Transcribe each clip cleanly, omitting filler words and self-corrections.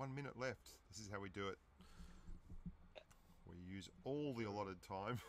1 minute left. This is how we do it. We use all the allotted time.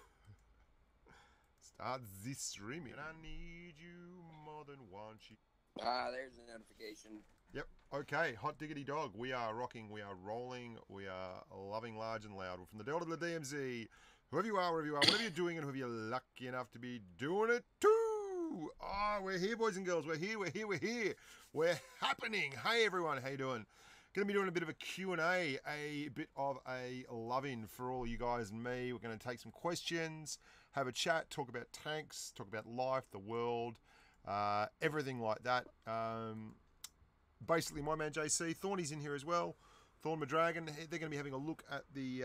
Start this streaming. I need you more than want you. Ah, there's a notification. Yep. Okay. Hot diggity dog. We are rocking. We are rolling. We are loving large and loud. We're from the Delta to the DMZ. Whoever you are, wherever you are, whatever you're doing, and whoever you're lucky enough to be doing it too. Ah, we're here, boys and girls. We're here. We're here. We're here. We're happening. Hey, everyone. How you doing? Going to be doing a bit of a Q&A, a bit of a love-in for all you guys and me. We're going to take some questions, have a chat, talk about tanks, talk about life, the world, everything like that. Basically, my man JC, Thorny's in here as well. Thorn Madragon, they're going to be having a look at the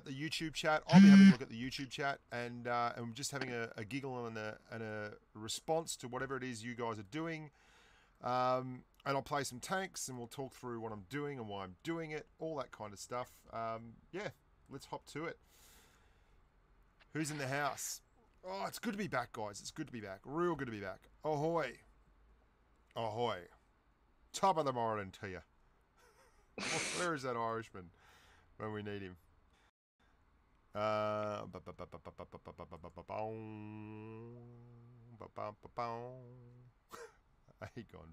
YouTube chat. I'll be having a look at the YouTube chat and just having a giggle and a response to whatever it is you guys are doing. And I'll play some tanks and we'll talk through what I'm doing and why I'm doing it, all that kind of stuff. Yeah, let's hop to it. Who's in the house? Oh, it's good to be back, guys. It's good to be back. Real good to be back. Ahoy. Ahoy. Top of the morning to you. Where is that Irishman when we need him? Aegon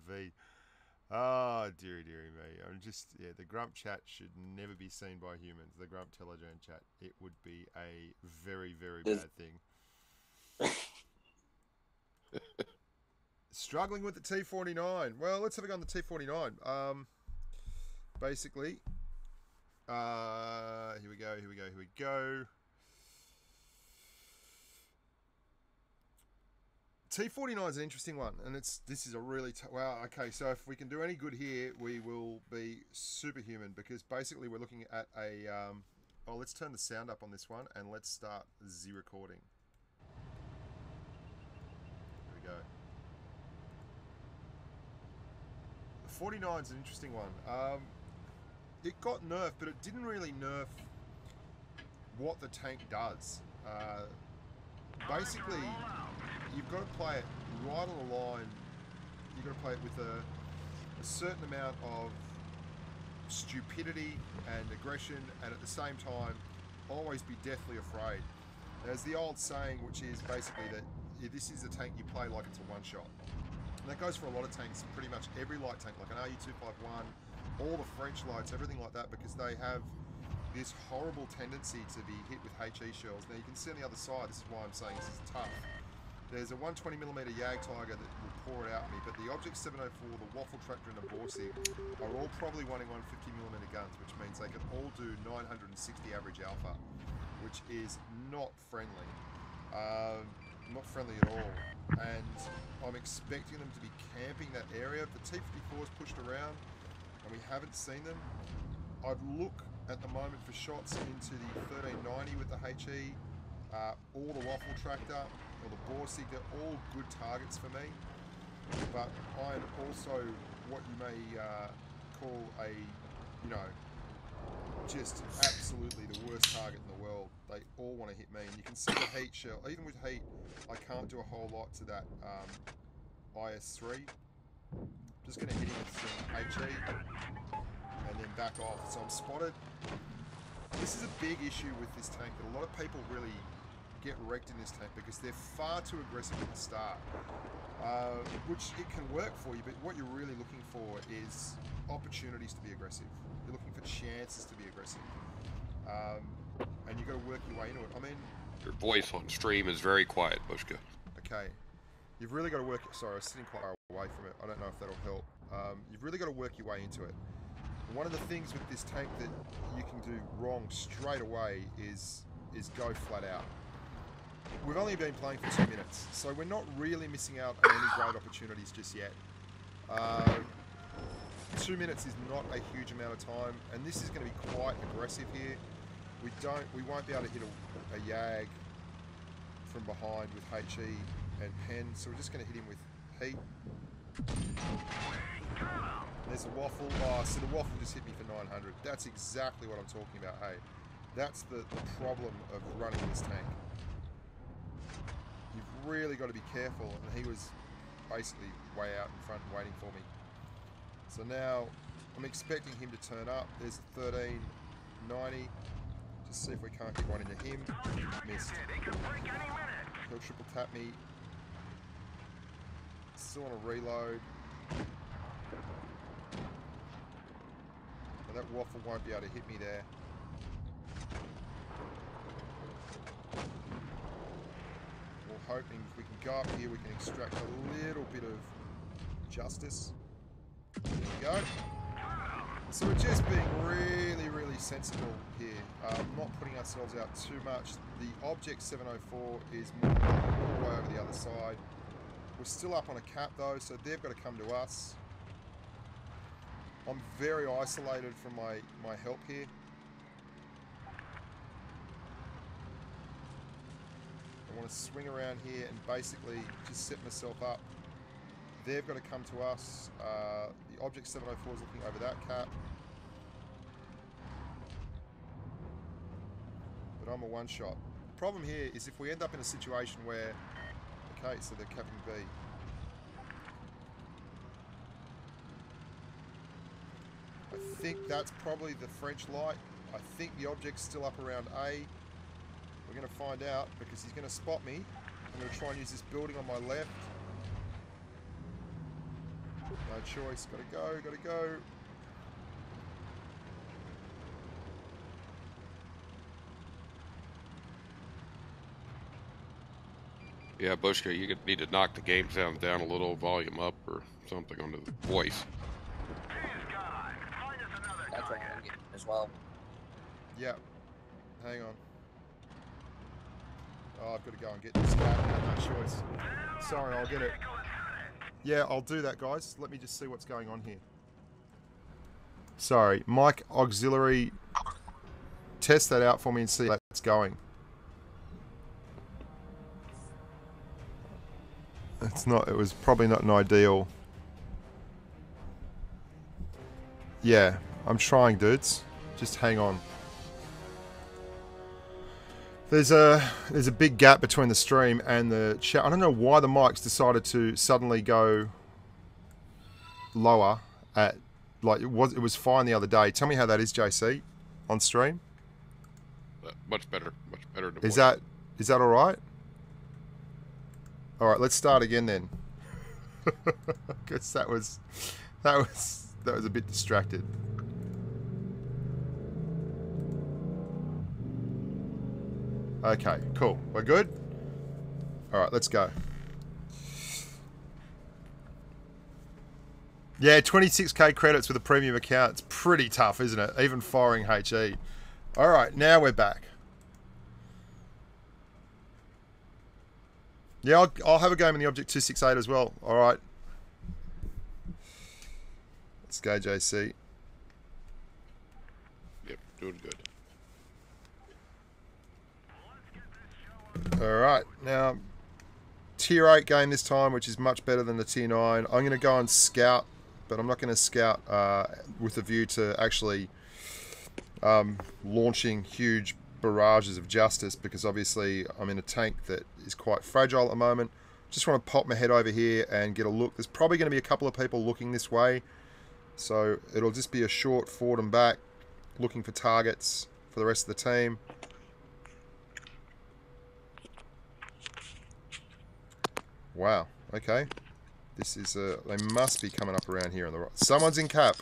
V. Oh, dearie me. I'm just, yeah, the Grump chat should never be seen by humans. The Grump Telegram chat. It would be a very, very bad thing. Struggling with the T29. Well, let's have a go on the T29. Basically, here we go. T29 is an interesting one, and this is a really wow. Okay, so if we can do any good here, we will be superhuman because basically we're looking at a. Oh, let's turn the sound up on this one and let's start the recording. Here we go. The 49 is an interesting one. It got nerfed, but it didn't really nerf what the tank does. Basically, you've got to play it right on the line. You've got to play it with a certain amount of stupidity and aggression, and at the same time, always be deathly afraid. There's the old saying, which is basically that this is a tank you play like it's a one-shot. And that goes for a lot of tanks, pretty much every light tank, like an RU-251, all the French lights, everything like that, because they have this horrible tendency to be hit with HE shells. Now you can see on the other side, this is why I'm saying this is tough. There's a 120mm Jag Tiger that will pour it out at me, but the Object 704, the Waffle Tractor and the Borsig are all probably wanting 150mm guns, which means they can all do 960 average alpha, which is not friendly. Not friendly at all. And I'm expecting them to be camping that area. The T-54 is pushed around and we haven't seen them. I'd look at the moment for shots into the 1390 with the HE, or the Waffle Tractor, or the Borsig. They're all good targets for me, but I'm also what you may call a, you know, just absolutely the worst target in the world. They all want to hit me, and you can see the heat shell. Even with heat, I can't do a whole lot to that IS-3. Just going to hit him with some HE and then back off. So I'm spotted. This is a big issue with this tank, that a lot of people really get wrecked in this tank because they're far too aggressive at the start, which it can work for you, but what you're really looking for is opportunities to be aggressive. You're looking for chances to be aggressive, and you've got to work your way into it. I mean, your voice on stream is very quiet, Bushka. Okay, you've really got to work. Sorry, I was sitting quite far away from it. I don't know if that'll help. You've really got to work your way into it. One of the things with this tank that you can do wrong straight away is go flat out. We've only been playing for 2 minutes, so we're not really missing out on any great opportunities just yet. 2 minutes is not a huge amount of time, and this is going to be quite aggressive here. We won't be able to hit a Jag from behind with HE and Pen, so we're just going to hit him with heat. There's a Waffle. Oh, so the Waffle just hit me for 900. That's exactly what I'm talking about, hey. That's the problem of running this tank. You've really got to be careful, and he was basically way out in front and waiting for me. So now I'm expecting him to turn up. There's a 1390. Just see if we can't get one into him. Missed. He'll triple tap me. Still on a reload. Now that Waffle won't be able to hit me there. We're hoping if we can go up here, we can extract a little bit of justice. There we go. So we're just being really, really sensible here. Not putting ourselves out too much. The object 704 is all the way over the other side. We're still up on a cap though, so they've got to come to us. I'm very isolated from my help here. I want to swing around here and basically just set myself up. They've got to come to us. The object 704 is looking over that cap. But I'm a one-shot. The problem here is if we end up in a situation where... Okay, so they're capping B. I think that's probably the French light. I think the object's still up around A. We're going to find out because he's going to spot me. I'm going to try and use this building on my left. No choice. Gotta go, gotta go. Yeah, Bushka, you need to knock the game sound down a little, volume up or something on the voice. That's what I'm getting as well. Yeah. Hang on. Oh, I've got to go and get this cat. I have no choice. Sorry, I'll get it. Yeah, I'll do that, guys. Let me just see what's going on here. Sorry, mic auxiliary. Test that out for me and see how that's going. It's not. It was probably not an ideal. Yeah, I'm trying, dudes. Just hang on. There's a big gap between the stream and the chat. I don't know why the mics decided to suddenly go lower at like it was fine the other day. Tell me how that is, JC, on stream. Much better than is that all right? All right, let's start again then. Because that was a bit distracted. Okay, cool. We're good? All right, let's go. Yeah, 26k credits with a premium account. It's pretty tough, isn't it? Even firing HE. All right, now we're back. Yeah, I'll have a game in the Object 268 as well. All right. Let's go, JC. Yep, doing good. Alright, now tier 8 game this time, which is much better than the tier 9. I'm going to go and scout, but I'm not going to scout with a view to actually launching huge barrages of justice, because obviously I'm in a tank that is quite fragile at the moment. Just want to pop my head over here and get a look. There's probably going to be a couple of people looking this way, so it'll just be a short forward and back, looking for targets for the rest of the team. Wow, okay. This is they must be coming up around here on the right. Someone's in cap.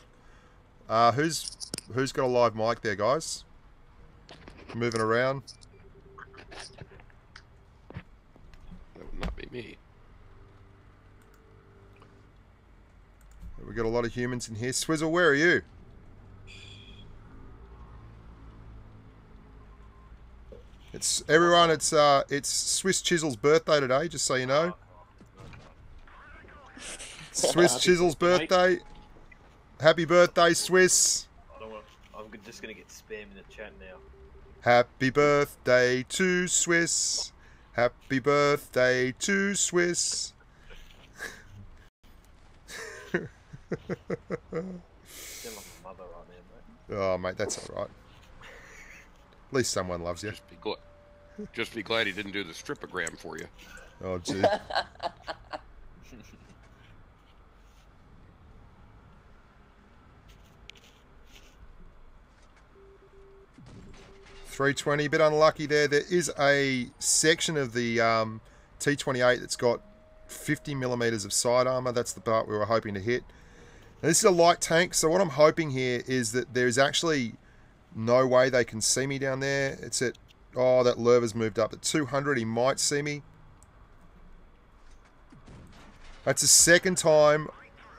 Who's got a live mic there, guys? Moving around. That would not be me. We got a lot of humans in here. Swizzle, where are you? It's everyone. It's Swiss Chisel's birthday today. Just so you know. Swiss Chisel's birthday. Happy birthday, Swiss. I'm just going to get spam in the chat now. Happy birthday to Swiss. Happy birthday to Swiss. Sound like my mother right there, mate. Oh, mate, that's all right. At least someone loves you. Just be glad he didn't do the stripogram for you. Oh, gee. 320, a bit unlucky there. There is a section of the T28 that's got 50 millimeters of side armor. That's the part we were hoping to hit. Now, this is a light tank, so what I'm hoping here is that there's actually no way they can see me down there. It's at, oh, that lurver's moved up at 200. He might see me. That's the second time.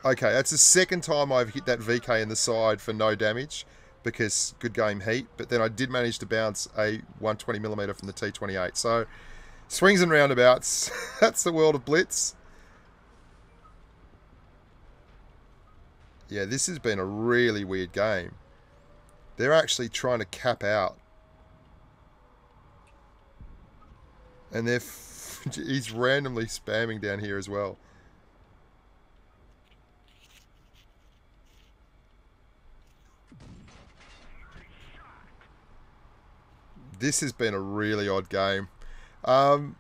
Okay, that's the second time I've hit that VK in the side for no damage, because good game heat, but then I did manage to bounce a 120mm from the T28. So, swings and roundabouts. That's the world of Blitz. Yeah, this has been a really weird game. They're actually trying to cap out. And he's randomly spamming down here as well. This has been a really odd game. We're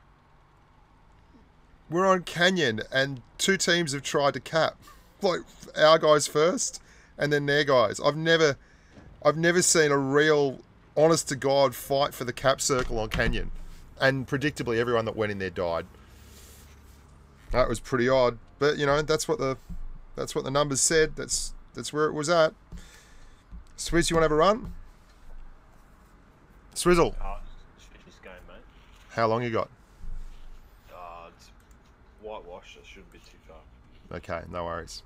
on Canyon, and two teams have tried to cap. Like, our guys first, and then their guys. I've never seen a real, honest-to-God fight for the cap circle on Canyon. And predictably, everyone that went in there died. That was pretty odd. But, you know, that's what the numbers said. That's where it was at. Swizz, you want to have a run? Swizzle. This game, mate. How long you got? It's whitewash. It shouldn't be too far. Okay, no worries.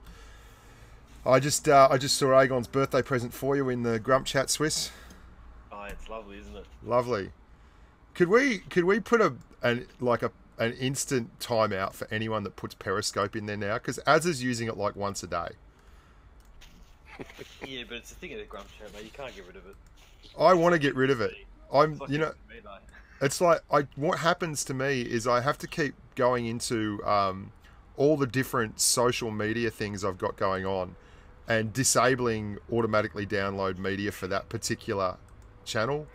I just saw Aegon's birthday present for you in the Grump Chat, Swiss. Oh, it's lovely, isn't it? Lovely. Could we put an instant timeout for anyone that puts Periscope in there now? Because Az is using it like once a day. Yeah, but it's a thing of the Grump Chat, mate. You can't get rid of it. I want to get rid of it. It's like what happens to me is I have to keep going into all the different social media things I've got going on and disabling automatically download media for that particular channel,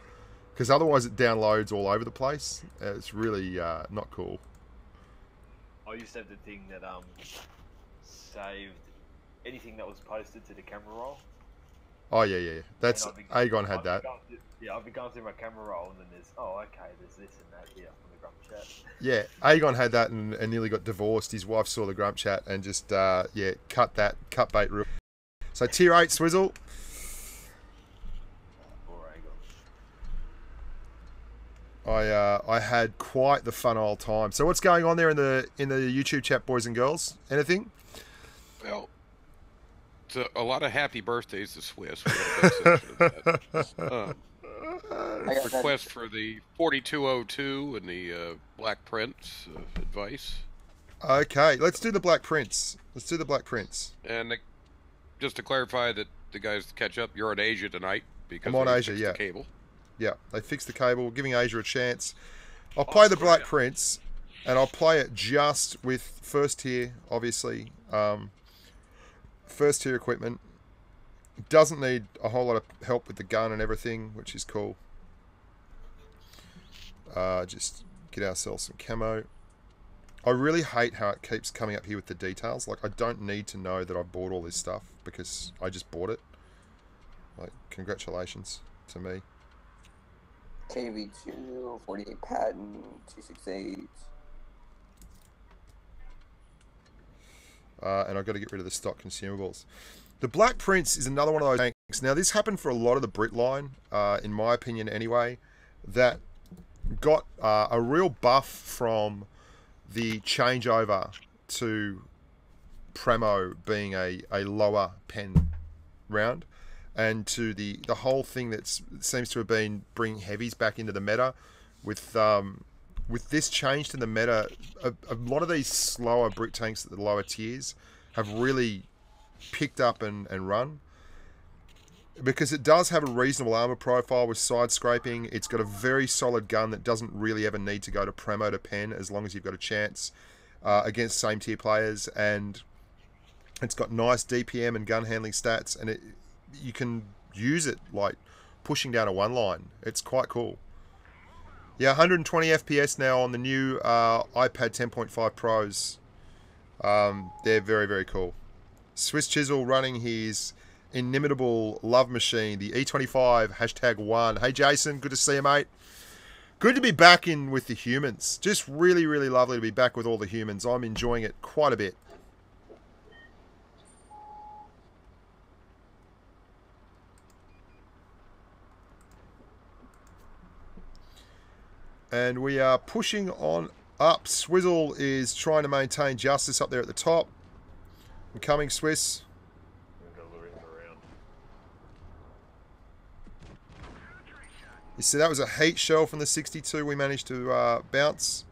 because otherwise it downloads all over the place. It's really not cool. I used to have the thing that saved anything that was posted to the camera roll. Oh yeah. That's Aegon had that. I've been going through my camera roll, and then there's there's this and that here from the Grump Chat. Yeah, Aegon had that and nearly got divorced. His wife saw the Grump Chat and just cut bait real. So tier 8 Swizzle. I had quite the fun old time. So what's going on there in the YouTube chat, boys and girls? Anything? Well, it's a lot of happy birthdays to Swiss. We got a big section of that. Request for the 4202 and the Black Prince advice. Okay, let's do the Black Prince. And just to clarify that the guys catch up, you're in Asia tonight because I'm on Asia, the cable. Yeah, they fixed the cable, giving Asia a chance. I'll play the Black Prince, and I'll play it just with first tier, obviously. First tier equipment. Doesn't need a whole lot of help with the gun and everything, which is cool. Just get ourselves some camo. I really hate how it keeps coming up here with the details. Like, I don't need to know that I bought all this stuff because I just bought it. Like, congratulations to me. KV2, 48 patent, 268. And I've got to get rid of the stock consumables. The Black Prince is another one of those tanks. Now, this happened for a lot of the Brit line, in my opinion anyway, that got a real buff from the changeover to Premo being a lower pen round, and to the whole thing that seems to have been bringing heavies back into the meta. With this change to the meta, a lot of these slower Brit tanks at the lower tiers have really picked up and run, because it does have a reasonable armor profile with Sidescraping. It's got a very solid gun that doesn't really ever need to go to Premo to pen as long as you've got a chance against same tier players, and it's got nice DPM and gun handling stats, and you can use it like pushing down a one line. It's quite cool. Yeah, 120 FPS now on the new iPad 10.5 Pros. They're very, very cool. Swiss Chisel running his inimitable love machine, the E25 #1. Hey, Jason, good to see you, mate. Good to be back in with the humans. Just really, really lovely to be back with all the humans. I'm enjoying it quite a bit. And we are pushing on up. Swizzle is trying to maintain justice up there at the top. I'm coming, Swiss. You see, that was a heat shell from the 62 we managed to bounce.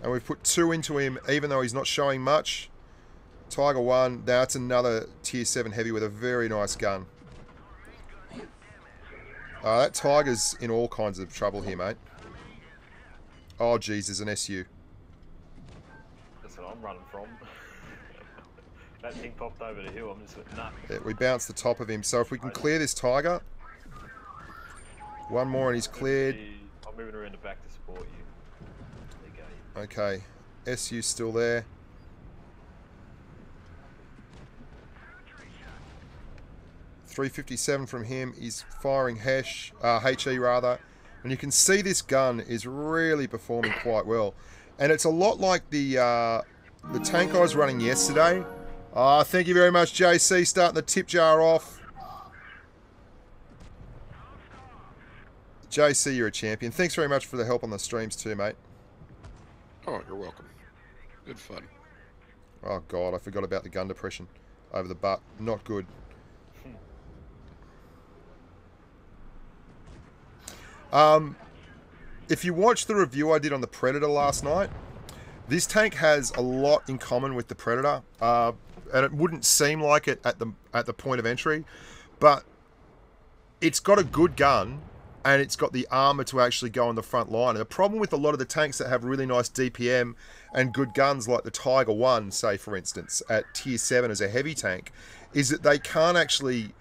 And we've put 2 into him, even though he's not showing much. Tiger 1, that's another tier 7 heavy with a very nice gun. That Tiger's in all kinds of trouble here, mate. Oh, geez, there's an SU. That's what I'm running from. That thing popped over the hill, I'm just like, nah. Yeah, we bounced the top of him. So if we can clear this Tiger. One more and he's cleared. I'm moving around the back to support you. There you go. Okay. SU's still there. .357 from him. He's firing HE rather. And you can see this gun is really performing quite well. And it's a lot like the tank I was running yesterday. Thank you very much, JC, starting the tip jar off. JC, you're a champion. Thanks very much for the help on the streams too, mate. Oh, you're welcome. Good fun. Oh, God, I forgot about the gun depression over the butt. Not good. If you watched the review I did on the Predator last night, this tank has a lot in common with the Predator, and it wouldn't seem like it at the point of entry, but it's got a good gun, and it's got the armor to actually go on the front line. And the problem with a lot of the tanks that have really nice DPM and good guns, like the Tiger 1, say for instance, at tier 7 as a heavy tank, is that they can't actually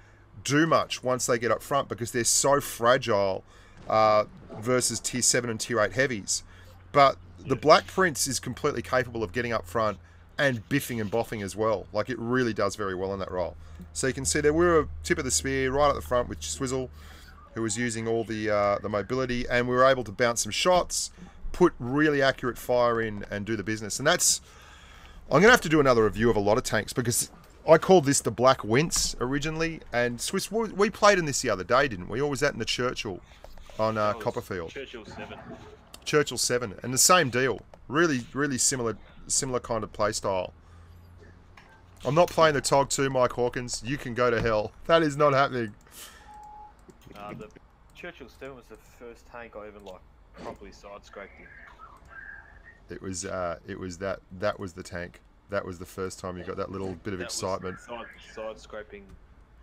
do much once they get up front because they're so fragile versus tier 7 and tier 8 heavies. But the Black Prince is completely capable of getting up front and biffing and boffing as well. Like, it really does very well in that role. So you can see there we're a tip of the spear right at the front with Swizzle, who was using all the mobility, and we were able to bounce some shots, put really accurate fire in, and do the business. And that's... I'm going to have to do another review of a lot of tanks, because I called this the Black Wince originally, and Swiss, we played in this the other day, didn't we? Or was that in the Churchill on Copperfield? Churchill 7. Churchill 7, and the same deal. Really, really similar kind of play style. I'm not playing the TOG 2, Mike Hawkins. You can go to hell. That is not happening. The Churchill 7 was the first tank I even properly side-scraped in. It was that was the tank. That was the first time you got that little bit of excitement. Side-scraping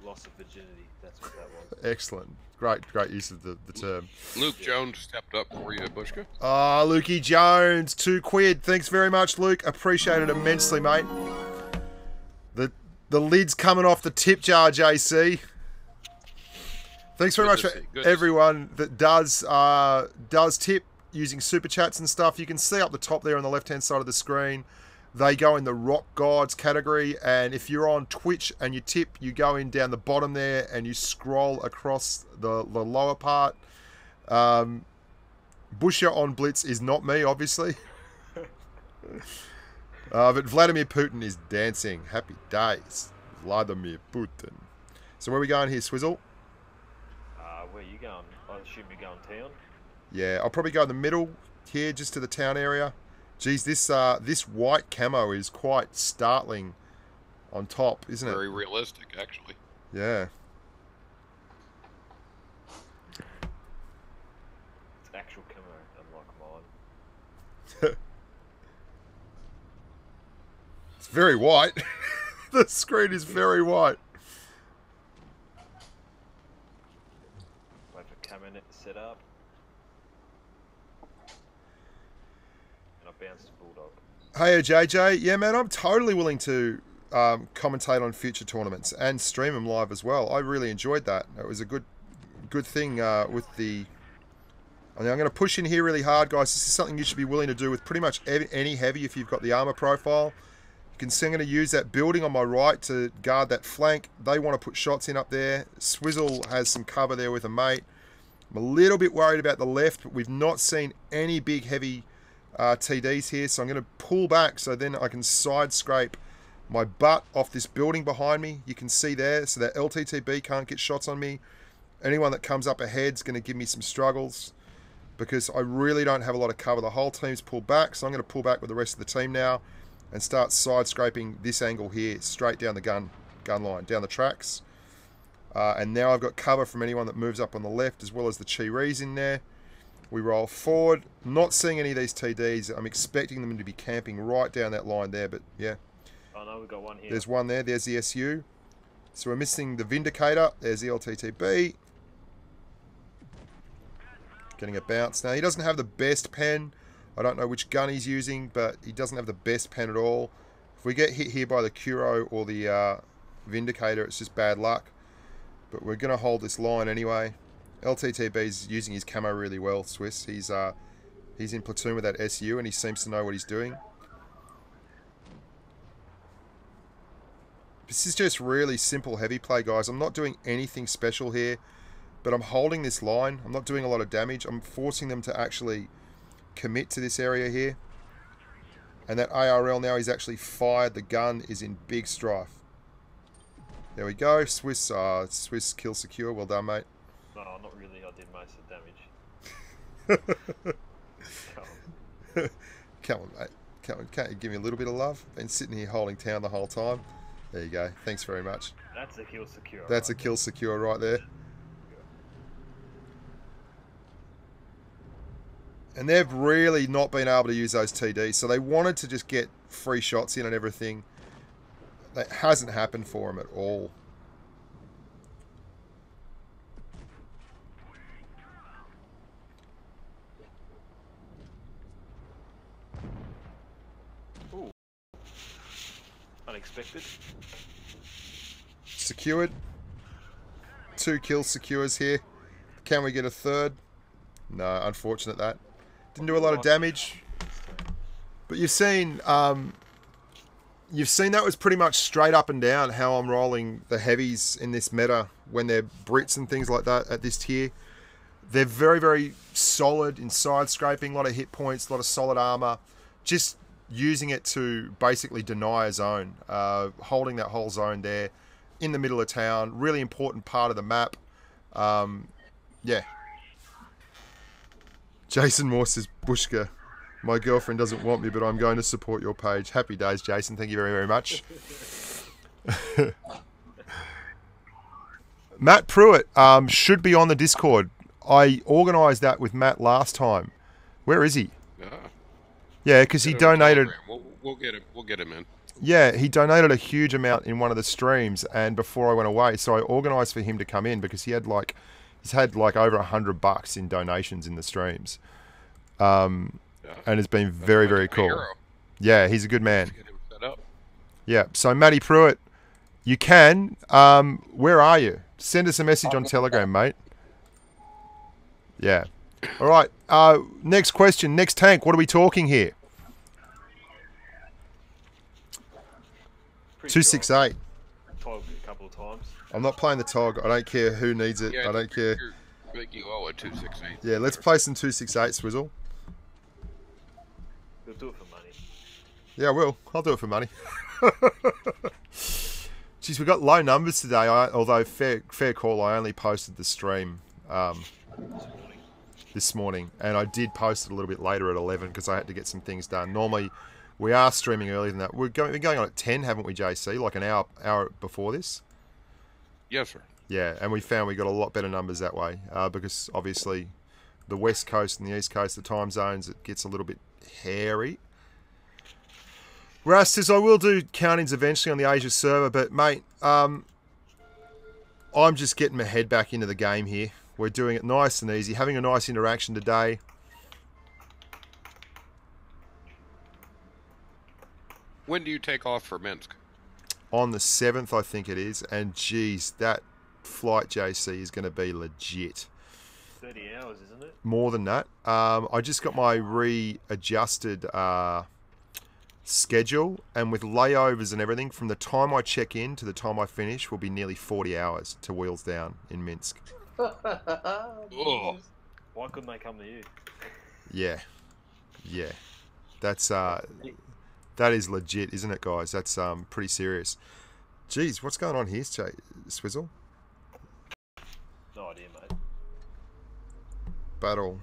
loss of virginity. That's what that was. Excellent. Great use of the term. Luke Jones stepped up for you, Bushka. Ah, Lukey Jones, £2. Thanks very much, Luke. Appreciate it immensely, mate. The lid's coming off the tip jar, JC. Thanks very much for everyone that does tip using super chats and stuff. You can see up the top there on the left-hand side of the screen, they go in the Rock Gods category. And if you're on Twitch and you tip, you go in down the bottom there and you scroll across the lower part. Bushka on Blitz is not me, obviously. But Vladimir Putin is dancing. Happy days. Vladimir Putin. So where are we going here, Swizzle? Where are you going? I assume you're going town? Yeah, I'll probably go in the middle here, just to the town area. Geez, this white camo is quite startling on top, isn't it? Very realistic, actually. Yeah. It's actual camo, unlike mine. It's very white. The screen is very white. Wait for camo net to set up. And I bounced the Bulldog. Hey, JJ. Yeah, man, I'm totally willing to commentate on future tournaments and stream them live as well. I really enjoyed that. It was a good thing with the... I'm going to push in here really hard, guys. This is something you should be willing to do with pretty much any heavy if you've got the armor profile. can see I'm going to use that building on my right to guard that flank. They want to put shots in up there. Swizzle has some cover there with a mate. I'm a little bit worried about the left, but we've not seen any big heavy TDs here, so I'm going to pull back so then I can side scrape my butt off this building behind me. You can see there, so that LTTB can't get shots on me. Anyone that comes up ahead is going to give me some struggles because I really don't have a lot of cover. The whole team's pulled back, so I'm going to pull back with the rest of the team now and start side scraping this angle here, straight down the gun line, down the tracks. And now I've got cover from anyone that moves up on the left, as well as the Chiris in there. We roll forward, not seeing any of these TDs. I'm expecting them to be camping right down that line there, but yeah. Oh no, we've got one here. There's one there, there's the SU. So we're missing the Vindicator, there's the LTTB. Getting a bounce. Now, he doesn't have the best pen. I don't know which gun he's using, but he doesn't have the best pen at all. If we get hit here by the Kuro or the Vindicator, it's just bad luck. But we're going to hold this line anyway. LTTB's using his camo really well, Swiss. He's in platoon with that SU, and he seems to know what he's doing. This is just really simple heavy play, guys. I'm not doing anything special here, but I'm holding this line. I'm not doing a lot of damage. I'm forcing them to actually commit to this area here. And that ARL now, he's actually fired. The gun is in big strife. There we go. Swiss kill secure. Well done, mate. No, not really. I did most of the damage. Come on, mate. Come on. Can't you give me a little bit of love? Been sitting here holding town the whole time. There you go. Thanks very much. That's a kill secure. That's right, a kill secure right there. And they've really not been able to use those TDs. So they wanted to just get free shots in and everything. That hasn't happened for them at all. Ooh. Unexpected. Secured. 2 kill secures here. Can we get a third? No, unfortunate that. Didn't do a lot of damage. But you've seen that was pretty much straight up and down how I'm rolling the heavies in this meta when they're Brits and things like that at this tier. They're very, very solid in side scraping, a lot of hit points, a lot of solid armor. Just using it to basically deny a zone. Holding that whole zone there in the middle of town. Really important part of the map. Yeah. Jason Moore says, Bushka, my girlfriend doesn't want me, but I'm going to support your page. Happy days, Jason. Thank you very, very much. Matt Pruitt should be on the Discord. I organised that with Matt last time. Where is he? Yeah, because he donated... We'll get him. We'll get him in. Yeah, he donated a huge amount in one of the streams, and before I went away, so I organised for him to come in because he had like... He's had like over $100 in donations in the streams. And it's been very, very cool. Yeah, he's a good man. Get him set up. Yeah, so Matty Pruitt, you can. Where are you? Send us a message on Telegram, mate. Yeah. All right. Next question. Next tank. What are we talking here? 268. Togged a couple of times. I'm not playing the Tog. I don't care who needs it. Yeah, I don't care. You owe a 268. Yeah, let's play some 268, Swizzle. We'll do it for money. Yeah, I will. I'll do it for money. Jeez, we got low numbers today. Although fair call, I only posted the stream this morning, and I did post it a little bit later at 11 because I had to get some things done. Normally, we are streaming earlier than that. We're going on at 10, haven't we, JC? Like an hour before this. Yes, sir. Yeah, and we found we got a lot better numbers that way because obviously the West Coast and the East Coast, the time zones, it gets a little bit hairy. Ras says, I will do countings eventually on the Asia server, but mate, I'm just getting my head back into the game here. We're doing it nice and easy, having a nice interaction today. When do you take off for Minsk? On the 7th, I think it is. And geez, that flight, JC, is going to be legit. 30 hours, isn't it? More than that. I just got my readjusted schedule, and with layovers and everything, from the time I check in to the time I finish will be nearly 40 hours to wheels down in Minsk. Oh. Why couldn't they come to you? Yeah. That's that is legit, isn't it, guys? That's pretty serious. Jeez, what's going on here, Swizzle? No idea, mate. Battle.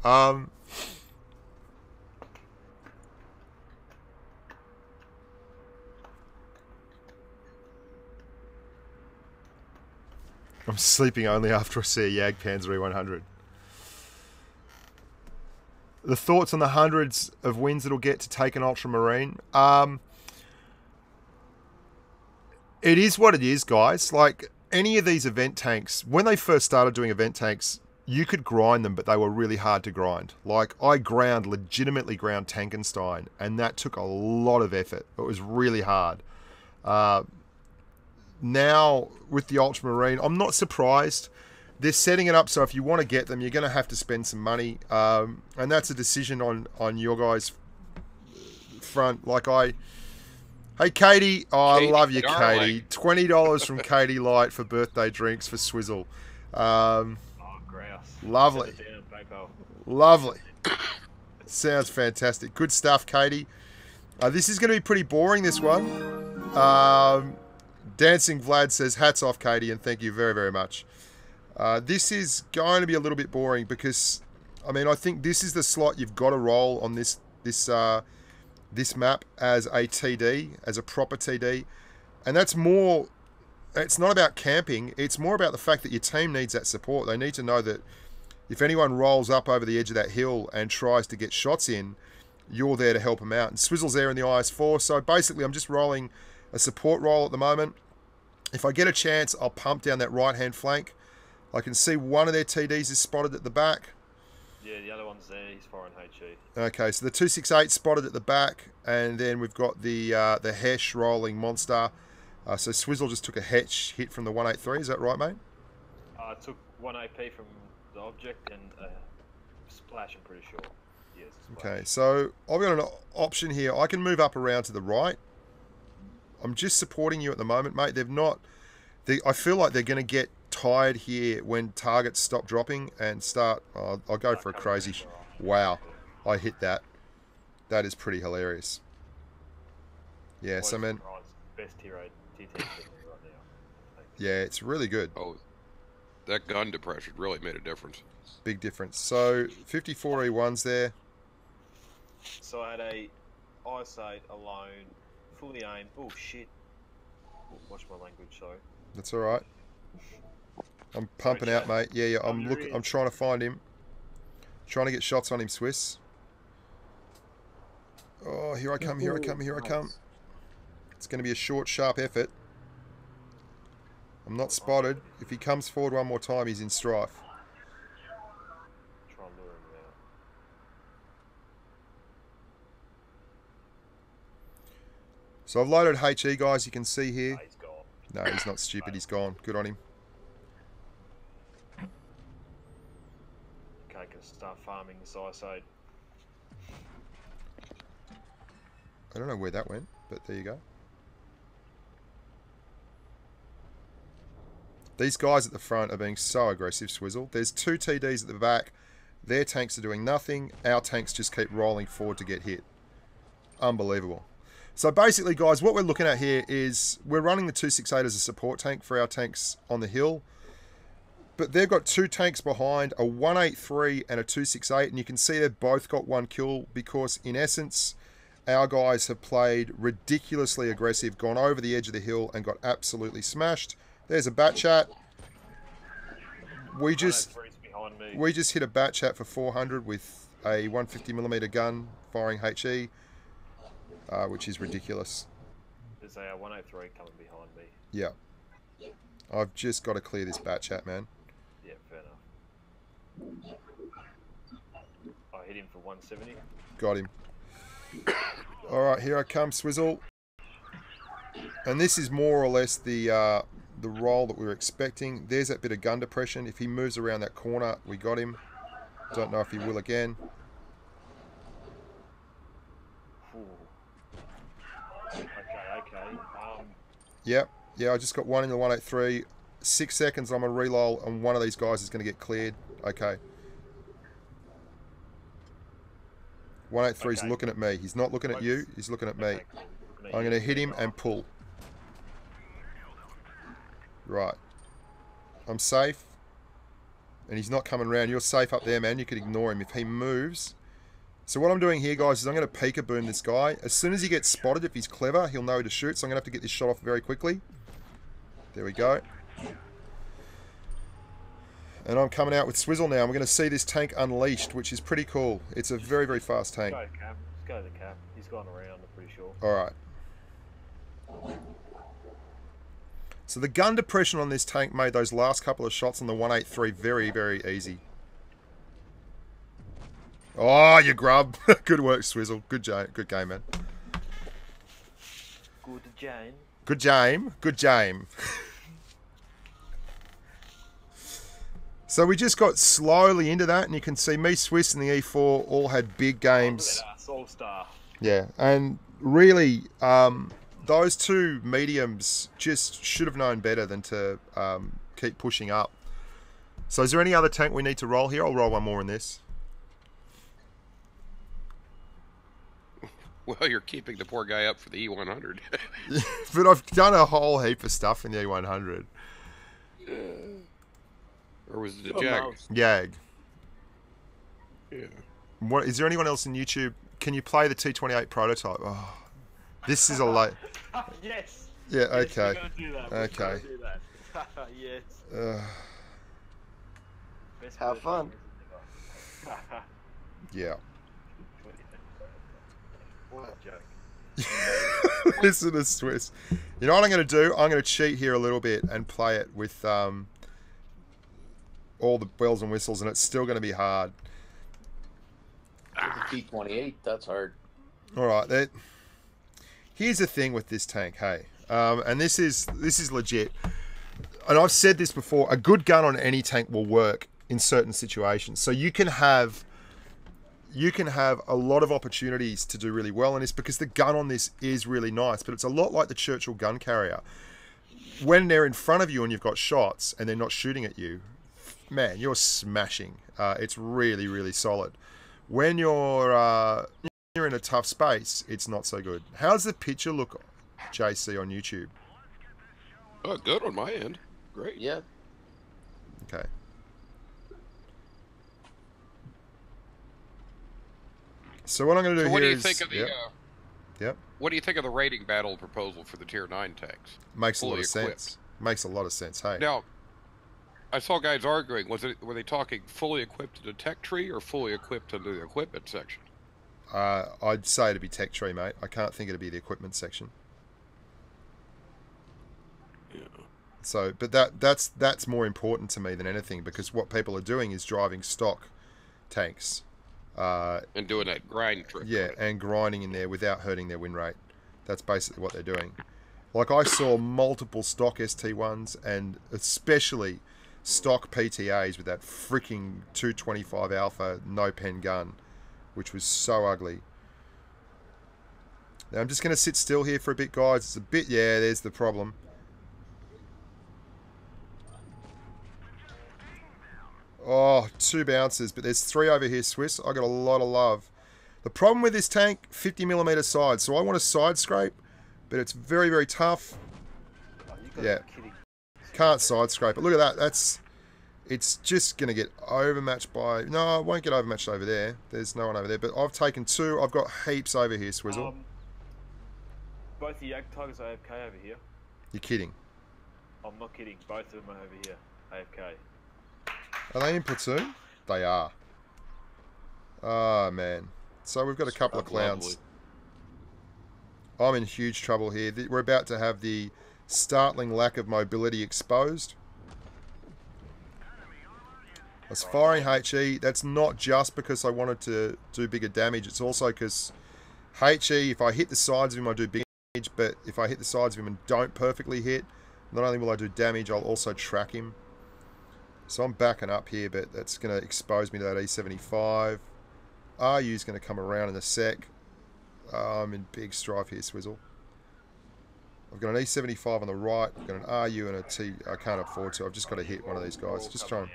I'm sleeping only after I see a Jagdpanzer 100. The thoughts on the hundreds of wins it'll get to take an Ultramarine? It is what it is, guys. Like, any of these event tanks, when they first started doing event tanks, you could grind them, but they were really hard to grind. Like, I legitimately ground Tankenstein, and that took a lot of effort. It was really hard. Now, with the Ultramarine, I'm not surprised. They're setting it up so if you want to get them, you're going to have to spend some money. And that's a decision on your guys' front. Like, hey, Katie. Oh, Katie, I love you, darling. Katie. $20 from Katie Light for birthday drinks for Swizzle. Oh, grouse. Lovely. Set it down, Paco. Lovely. Sounds fantastic. Good stuff, Katie. This is going to be pretty boring, this one. Dancing Vlad says, hats off, Katie, and thank you very, very much. This is going to be a little bit boring because, I mean, I think this is the slot you've got to roll on this map as a TD, as a proper TD. And that's more, it's not about camping. It's more about the fact that your team needs that support. They need to know that if anyone rolls up over the edge of that hill and tries to get shots in, you're there to help them out. And Swizzle's there in the IS-4. So basically, I'm just rolling a support roll at the moment. If I get a chance, I'll pump down that right-hand flank. I can see one of their TDs is spotted at the back. Yeah, the other one's there. He's firing HE. Okay, so the 268 spotted at the back, and then we've got the Hesh rolling monster. So Swizzle just took a Hesh hit from the 183. Is that right, mate? I took 1 AP from the object and a splash, I'm pretty sure. Yes. Okay, so I've got an option here. I can move up around to the right. I'm just supporting you at the moment, mate. I feel like they're going to get tired here when targets stop dropping and start. I'll go for a crazy. Wow, I hit that. That is pretty hilarious. Yeah, so man. Best hero T28 right now. Yeah, it's really good. Oh, that gun depression really made a difference. Big difference. So 54 E1s there. So I had a eyesight alone, fully aimed. Oh shit! Watch my language, sorry. That's all right. I'm pumping out, mate. Yeah. I'm trying to find him. Trying to get shots on him, Swiss. Oh, here I come. It's going to be a short, sharp effort. I'm not spotted. If he comes forward one more time, he's in strife. Try and lure him out. So I've loaded HE, guys. You can see here. He's gone. No, he's not stupid. He's gone. Good on him. Okay, can start farming this eyesight. I don't know where that went, but there you go. These guys at the front are being so aggressive, Swizzle. There's 2 TDs at the back. Their tanks are doing nothing. Our tanks just keep rolling forward to get hit. Unbelievable. So basically, guys, what we're looking at here is we're running the 268 as a support tank for our tanks on the hill. But they've got 2 tanks behind, a 183 and a 268. And you can see they've both got 1 kill because, in essence, our guys have played ridiculously aggressive, gone over the edge of the hill and got absolutely smashed. There's a bat chat. We just hit a bat chat for 400 with a 150mm gun firing HE, which is ridiculous. There's a 103 coming behind me. Yeah. I've just got to clear this bat chat, man. Yeah, fair enough. I hit him for 170. Got him. Alright, here I come, Swizzle. And this is more or less the roll that we were expecting. There's that bit of gun depression. If he moves around that corner, we got him. Don't know if he will again. Ooh. Yep. Yeah, I just got one in the 183. 6 seconds, I'm going to reload, and one of these guys is going to get cleared. Okay. 183's Okay. looking at me. He's not looking at you. He's looking at me. Okay, cool. Looking at I'm you. going to hit him and pull. Right. I'm safe. And he's not coming around. You're safe up there, man. You could ignore him if he moves. So what I'm doing here, guys, is I'm going to peekaboo this guy. As soon as he gets spotted, if he's clever, he'll know to shoot. So I'm going to have to get this shot off very quickly. There we go. And I'm coming out with Swizzle now. We're going to see this tank unleashed, which is pretty cool. It's a very, very fast tank. Let's go to the cap. He's gone around, I'm pretty sure. Alright. So the gun depression on this tank made those last couple of shots on the 183 very, very easy. Oh, you grub. Good work, Swizzle. Good game, man. Good Jane. Good game. Good game. So we just got slowly into that, and you can see me, Swiss, and the E4 all had big games. All-star. Yeah, and really, those two mediums just should have known better than to keep pushing up. So is there any other tank we need to roll here? I'll roll one more in this. Well, you're keeping the poor guy up for the E100. But I've done a whole heap of stuff in the E100. Or was it a Jag? Jag. Yeah. What, is there anyone else in YouTube? Can you play the T28 Prototype? Oh, this is a late... Yes. Yeah, okay. Yes, we're gonna do that. We're Okay. gonna do that. Yes. Best Have fun. Yeah. What a joke. Listen to Swiss. You know what I'm going to do? I'm going to cheat here a little bit and play it with all the bells and whistles, and it's still going to be hard. T28, that's hard. All right. Here's the thing with this tank, hey, and this is legit. And I've said this before. A good gun on any tank will work in certain situations. So you can have a lot of opportunities to do really well in this because the gun on this is really nice, but it's a lot like the Churchill gun carrier. When they're in front of you and you've got shots and they're not shooting at you, man, you're smashing. It's really, really solid. When you're in a tough space, it's not so good. How's the picture look, JC, on YouTube? Oh, good on my end. Great. Yeah. Okay. So what I'm going to do So what here do you think of the? Yep. What do you think of the rating battle proposal for the Tier 9 tanks? Makes a lot Fully of sense. Makes a lot of sense. Hey. Now, I saw guys arguing. Were they talking fully equipped to the tech tree or fully equipped to the equipment section? I'd say it'd be tech tree, mate. I can't think it'd be the equipment section. Yeah. So, but that's more important to me than anything because what people are doing is driving stock tanks. And doing that grind trick. Yeah, and grinding in there without hurting their win rate. That's basically what they're doing. Like I saw multiple stock ST1s and especially stock PTAs with that freaking 225 Alpha no pen gun, which was so ugly. Now I'm just going to sit still here for a bit, guys. It's a bit, yeah, there's the problem. Oh, 2 bounces, but there's 3 over here, Swiss. I got a lot of love. The problem with this tank, 50mm side. So I want to side scrape, but it's very, very tough. Oh, you guys Yeah. are kidding. Can't side scrape it. Look at that. It's just going to get overmatched by... No, it won't get overmatched over there. There's no one over there. But I've taken 2. I've got heaps over here, Swizzle. Both the Yak Tigers are AFK over here. You're kidding. I'm not kidding. Both of them are over here. AFK. Are they in platoon? They are. Oh, man. So we've got a couple of clowns. I'm in huge trouble here. We're about to have the startling lack of mobility exposed. I was firing HE. That's not just because I wanted to do bigger damage. It's also because HE, if I hit the sides of him, I do big damage. But if I hit the sides of him and don't perfectly hit, not only will I do damage, I'll also track him. So I'm backing up here, but that's going to expose me to that E75. RU's going to come around in a sec. I'm in big strife here, Swizzle. I've got an E75 on the right. I've got an RU and a T. I can't afford to. I've just got to hit one of these guys. Just try and...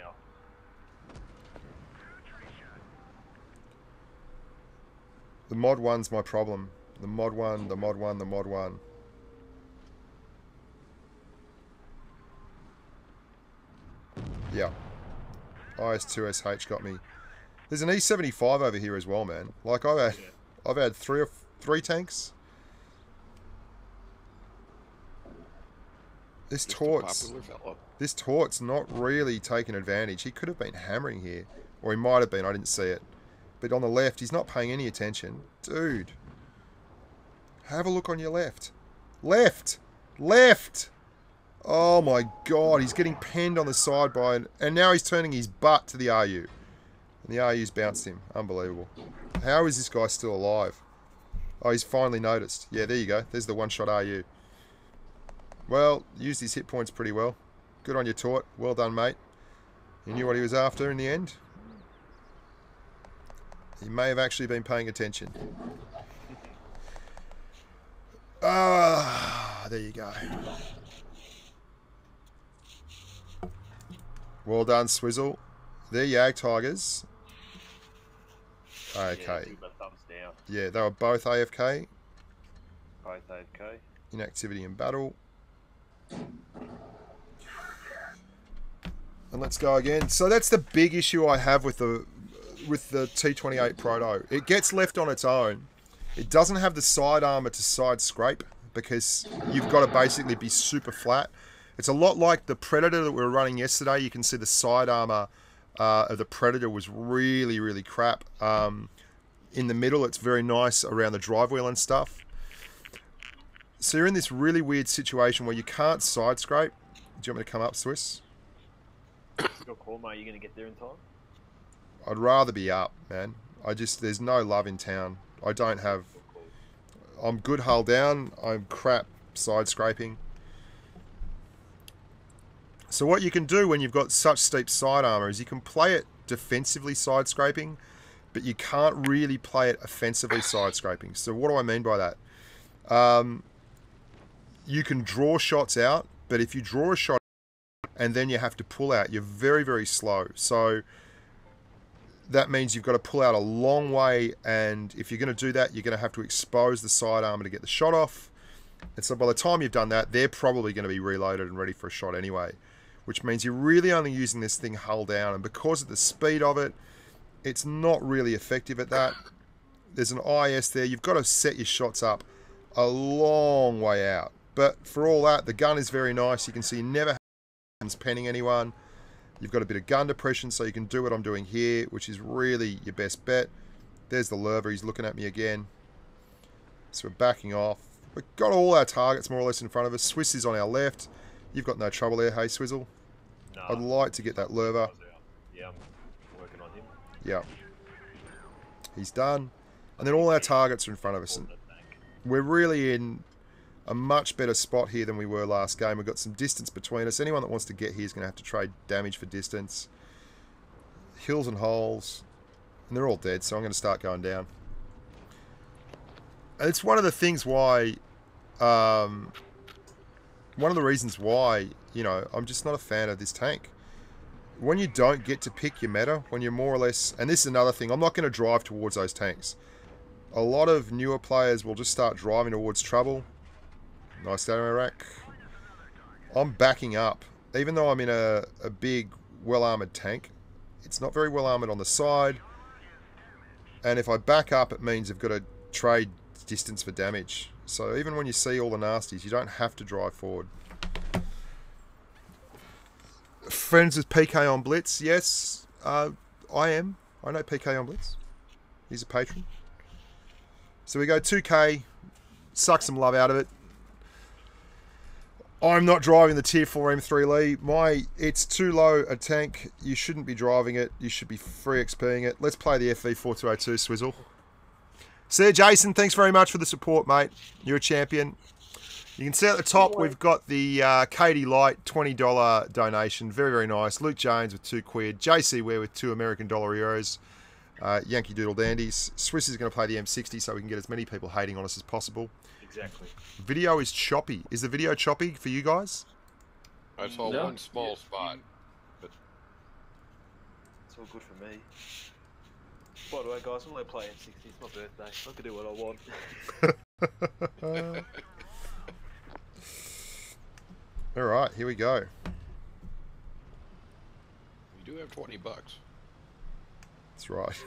The mod 1's my problem. The mod 1, the mod 1, the mod 1. Yeah. IS2SH got me. There's an E75 over here as well, man. Like I've had three tanks. This Tort's not really taking advantage. He could have been hammering here. Or he might have been, I didn't see it. But on the left, he's not paying any attention. Dude. Have a look on your left. Left! Left! Oh my god, he's getting penned on the side by... And now he's turning his butt to the RU. And the RU's bounced him. Unbelievable. How is this guy still alive? Oh, he's finally noticed. Yeah, there you go. There's the one-shot RU. Well, used his hit points pretty well. Good on you, Tort. Well done, mate. He knew what he was after in the end. He may have actually been paying attention. Ah, there you go. Well done, Swizzle. They're Yag Tigers. Okay. Yeah, they were both AFK. Both AFK. Inactivity in battle. And let's go again. So that's the big issue I have with the T28 Proto. It gets left on its own. It doesn't have the side armor to side scrape because you've got to basically be super flat. It's a lot like the Predator that we were running yesterday. You can see the side armor of the Predator was really, really crap. In the middle, it's very nice around the drive wheel and stuff. So you're in this really weird situation where you can't side scrape. Do you want me to come up, Swiss? Your call, mate. Are you going to get there in time? I'd rather be up, man. There's no love in town. I don't have... I'm good hull down. I'm crap side scraping. So what you can do when you've got such steep side armor is you can play it defensively side scraping, but you can't really play it offensively side scraping. So what do I mean by that? You can draw shots out, but if you draw a shot and then you have to pull out, you're very, very slow. So that means you've got to pull out a long way, and if you're going to do that, you're going to have to expose the side armor to get the shot off. And so by the time you've done that, they're probably going to be reloaded and ready for a shot anyway, which means you're really only using this thing hull down, and because of the speed of it, it's not really effective at that. There's an IS there. You've got to set your shots up a long way out. But for all that, the gun is very nice. You can see never happens penning anyone. You've got a bit of gun depression, so you can do what I'm doing here, which is really your best bet. There's the lurver. He's looking at me again. So we're backing off. We've got all our targets more or less in front of us. Swiss is on our left. You've got no trouble there, hey, Swizzle? No. I'd like to get that lurver. Yeah, I'm working on him. Yeah. He's done. And then all our targets are in front of us. And we're really in a much better spot here than we were last game. We've got some distance between us. Anyone that wants to get here is going to have to trade damage for distance. Hills and holes. And they're all dead, so I'm going to start going down. And it's one of the things why... one of the reasons why, you know, I'm just not a fan of this tank. When you don't get to pick your meta, when you're more or less... And this is another thing. I'm not going to drive towards those tanks. A lot of newer players will just start driving towards trouble. Nice ammo rack. I'm backing up. Even though I'm in a big, well-armoured tank, it's not very well-armoured on the side. And if I back up, it means I've got to trade distance for damage. So even when you see all the nasties, you don't have to drive forward. Friends with PK on Blitz? Yes, I am. I know PK on Blitz. He's a patron. So we go 2k. Suck some love out of it. I'm not driving the tier 4 M3 Lee. It's too low a tank. You shouldn't be driving it. You should be free XPing it. Let's play the FV4202 Swizzle. Sir Jason, thanks very much for the support, mate. You're a champion. You can see at the top, we've got the Katie Light $20 donation. Very, very nice. Luke Jones with 2 quid. JC Ware with 2 American dollar euros. Yankee Doodle Dandies. Swiss is going to play the M60 so we can get as many people hating on us as possible. Exactly. Video is choppy. Is the video choppy for you guys? I saw No. one small spot. But It's all good for me. By the way, guys, I'm only playing 60. It's my birthday. I can do what I want. All right, here we go. you do have $20. That's right.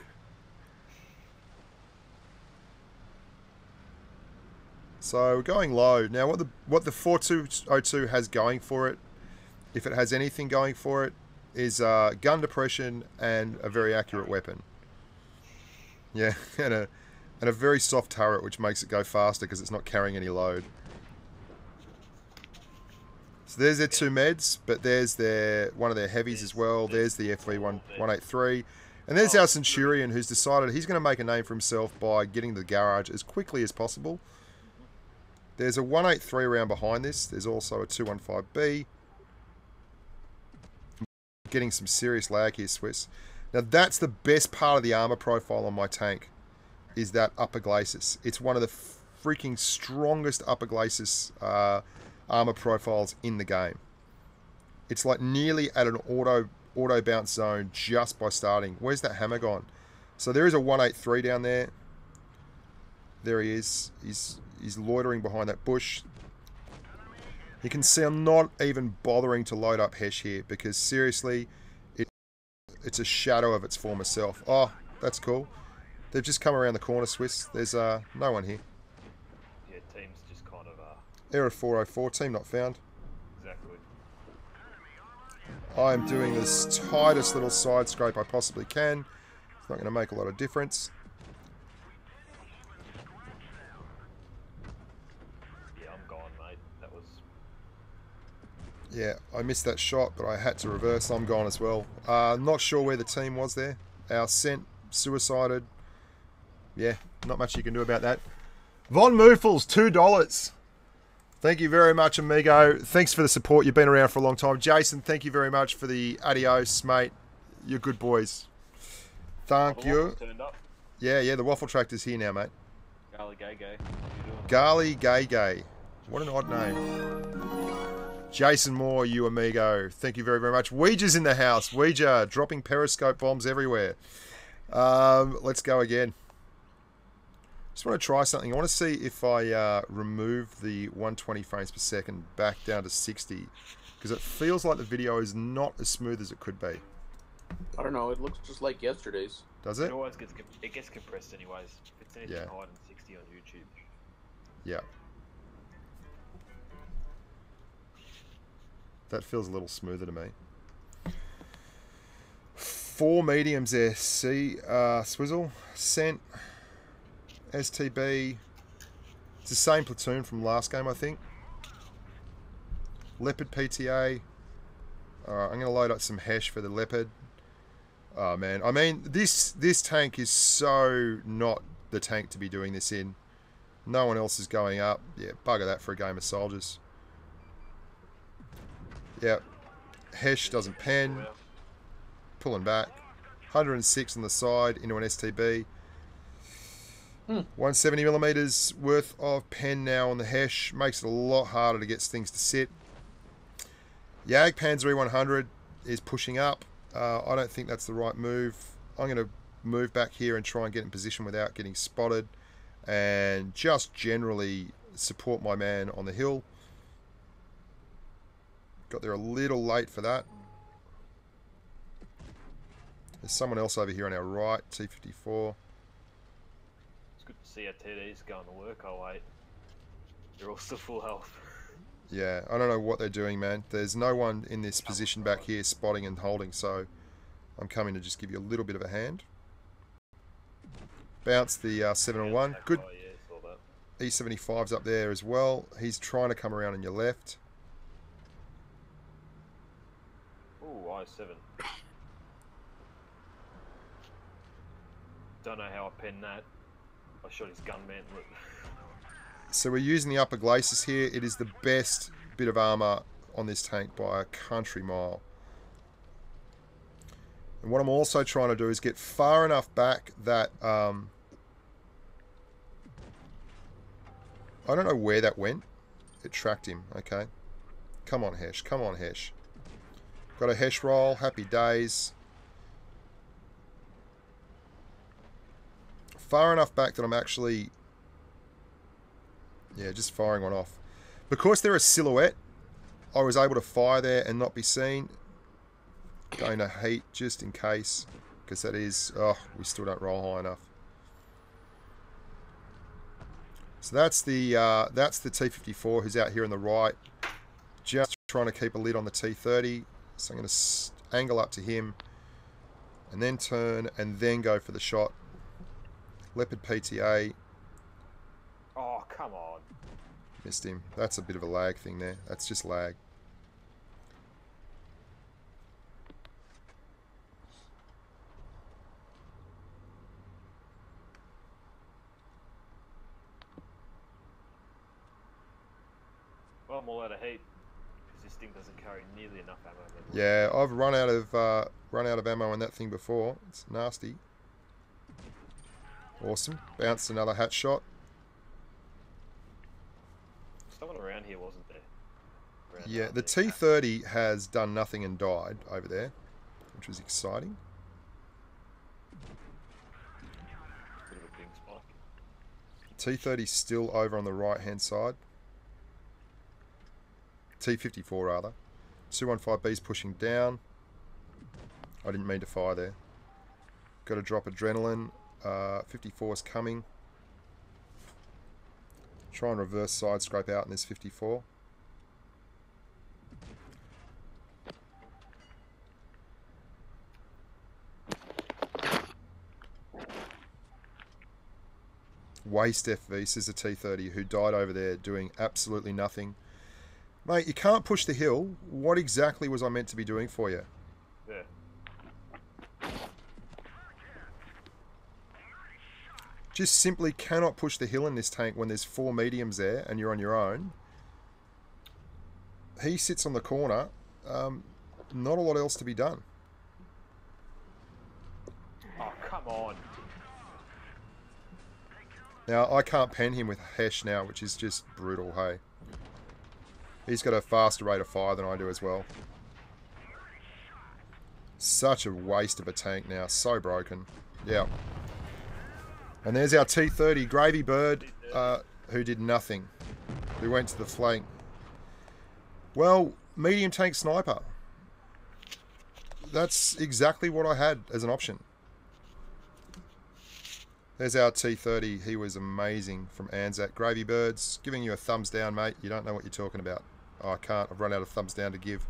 So we're going low. Now what the 4202 has going for it, if it has anything going for it, is gun depression and a very accurate weapon. Yeah, and a very soft turret, which makes it go faster because it's not carrying any load. So there's their 2 meds, but there's one of their heavies as well. There's the FV183. And there's our Centurion, who's decided he's going to make a name for himself by getting to the garage as quickly as possible. There's a 183 round behind this. There's also a 215B. Getting some serious lag here, Swiss. Now that's the best part of the armor profile on my tank, is that upper glacis. It's one of the freaking strongest upper glacis armor profiles in the game. It's like nearly at an auto bounce zone just by starting. Where's that hammer gone? So there is a 183 down there. There he is. He's loitering behind that bush. You can see I'm not even bothering to load up Hesh here because seriously, it's a shadow of its former self. Oh, that's cool. They've just come around the corner, Swiss. There's no one here. Yeah, team's just kind of Error 404, team not found. exactly. I'm doing this tightest little side scrape I possibly can. It's not going to make a lot of difference. Yeah, I'm gone, mate. That was. Yeah, I missed that shot, but I had to reverse. I'm gone as well. Not sure where the team was there. Our scent suicided. Yeah, not much you can do about that. Von Moofels, $2. Thank you very much, amigo. Thanks for the support. You've been around for a long time. Jason, thank you very much for the adios, mate. You're good boys. Thank you. Turned up. Yeah, the waffle tractor's here now, mate. Garly Gay Gay. What you doing? Garly Gay Gay. What an odd name. Jason Moore, you amigo. Thank you very, very much. Ouija's in the house. Ouija, dropping periscope bombs everywhere. Let's go again. Just want to try something. I want to see if I remove the 120 frames per second back down to 60. Because it feels like the video is not as smooth as it could be. I don't know. It looks just like yesterday's. Does It it? always gets compressed anyways. It's anything Yeah. higher than 60 on YouTube. Yeah. That feels a little smoother to me. 4 mediums there. See, Swizzle, Scent, STB. It's the same platoon from last game, I think. Leopard PTA. Alright, I'm going to load up some Hesh for the Leopard. Oh, man. I mean, this tank is so not the tank to be doing this in. No one else is going up. Yeah, bugger that for a game of soldiers. Yep. Hesh doesn't pen. Pulling back. 106 on the side into an STB. 170 millimeters worth of pen now on the Hesh. Makes it a lot harder to get things to sit. Yag Panzer E100 is pushing up. I don't think that's the right move. I'm going to move back here and try and get in position without getting spotted. And just generally support my man on the hill. Got there a little late for that. There's someone else over here on our right, T54. It's good to see our TDs going to work. Oh wait, they're all still full health. Yeah, I don't know what they're doing, man. There's no one in this position back here spotting and holding, so I'm coming to just give you a little bit of a hand. Bounce the 701. Good. Oh, yeah, saw that. E75's up there as well. He's trying to come around on your left. Ooh, I7. Don't know how I penned that. I shot his gun mantlet. So we're using the upper glacis here. It is the best bit of armor on this tank by a country mile. And what I'm also trying to do is get far enough back that I don't know where that went. It tracked him. Okay. Come on, Hesh. Come on, Hesh. Got a Hesh roll. Happy days. Far enough back that I'm actually... Yeah, just firing one off. Because they're a silhouette, I was able to fire there and not be seen. Going to heat just in case. Because that is... Oh, we still don't roll high enough. So that's the T54 who's out here on the right. Just trying to keep a lid on the T30. So I'm going to angle up to him. And then turn and then go for the shot. Leopard PTA. Oh, come on. Missed him. That's a bit of a lag thing there. That's just lag. Well, I'm all out of heat because this thing doesn't carry nearly enough ammo. Yeah, I've run out of ammo on that thing before. It's nasty. Awesome. Bounced another hat shot. Someone around here, wasn't there? Yeah, the T30 has done nothing and died over there, which was exciting. Bit of a ping spike. T30 still over on the right hand side. T54 rather. 215B's pushing down. I didn't mean to fire there. Got to drop adrenaline. 54's coming. Try and reverse side scrape out in this 54. Waste FV, says a T30 who died over there doing absolutely nothing. Mate, you can't push the hill. What exactly was I meant to be doing for you? Yeah. Just simply cannot push the hill in this tank when there's 4 mediums there and you're on your own. He sits on the corner. Not a lot else to be done. Oh, come on. Now, I can't pen him with Hesh now, which is just brutal, hey. He's got a faster rate of fire than I do as well. Such a waste of a tank now. So broken. Yeah. And there's our T30 Gravy Bird, who did nothing. Who went to the flank. Well, medium tank sniper. That's exactly what I had as an option. There's our T30. He was amazing from Anzac. Gravy Birds, giving you a thumbs down, mate. You don't know what you're talking about. Oh, I can't. I've run out of thumbs down to give.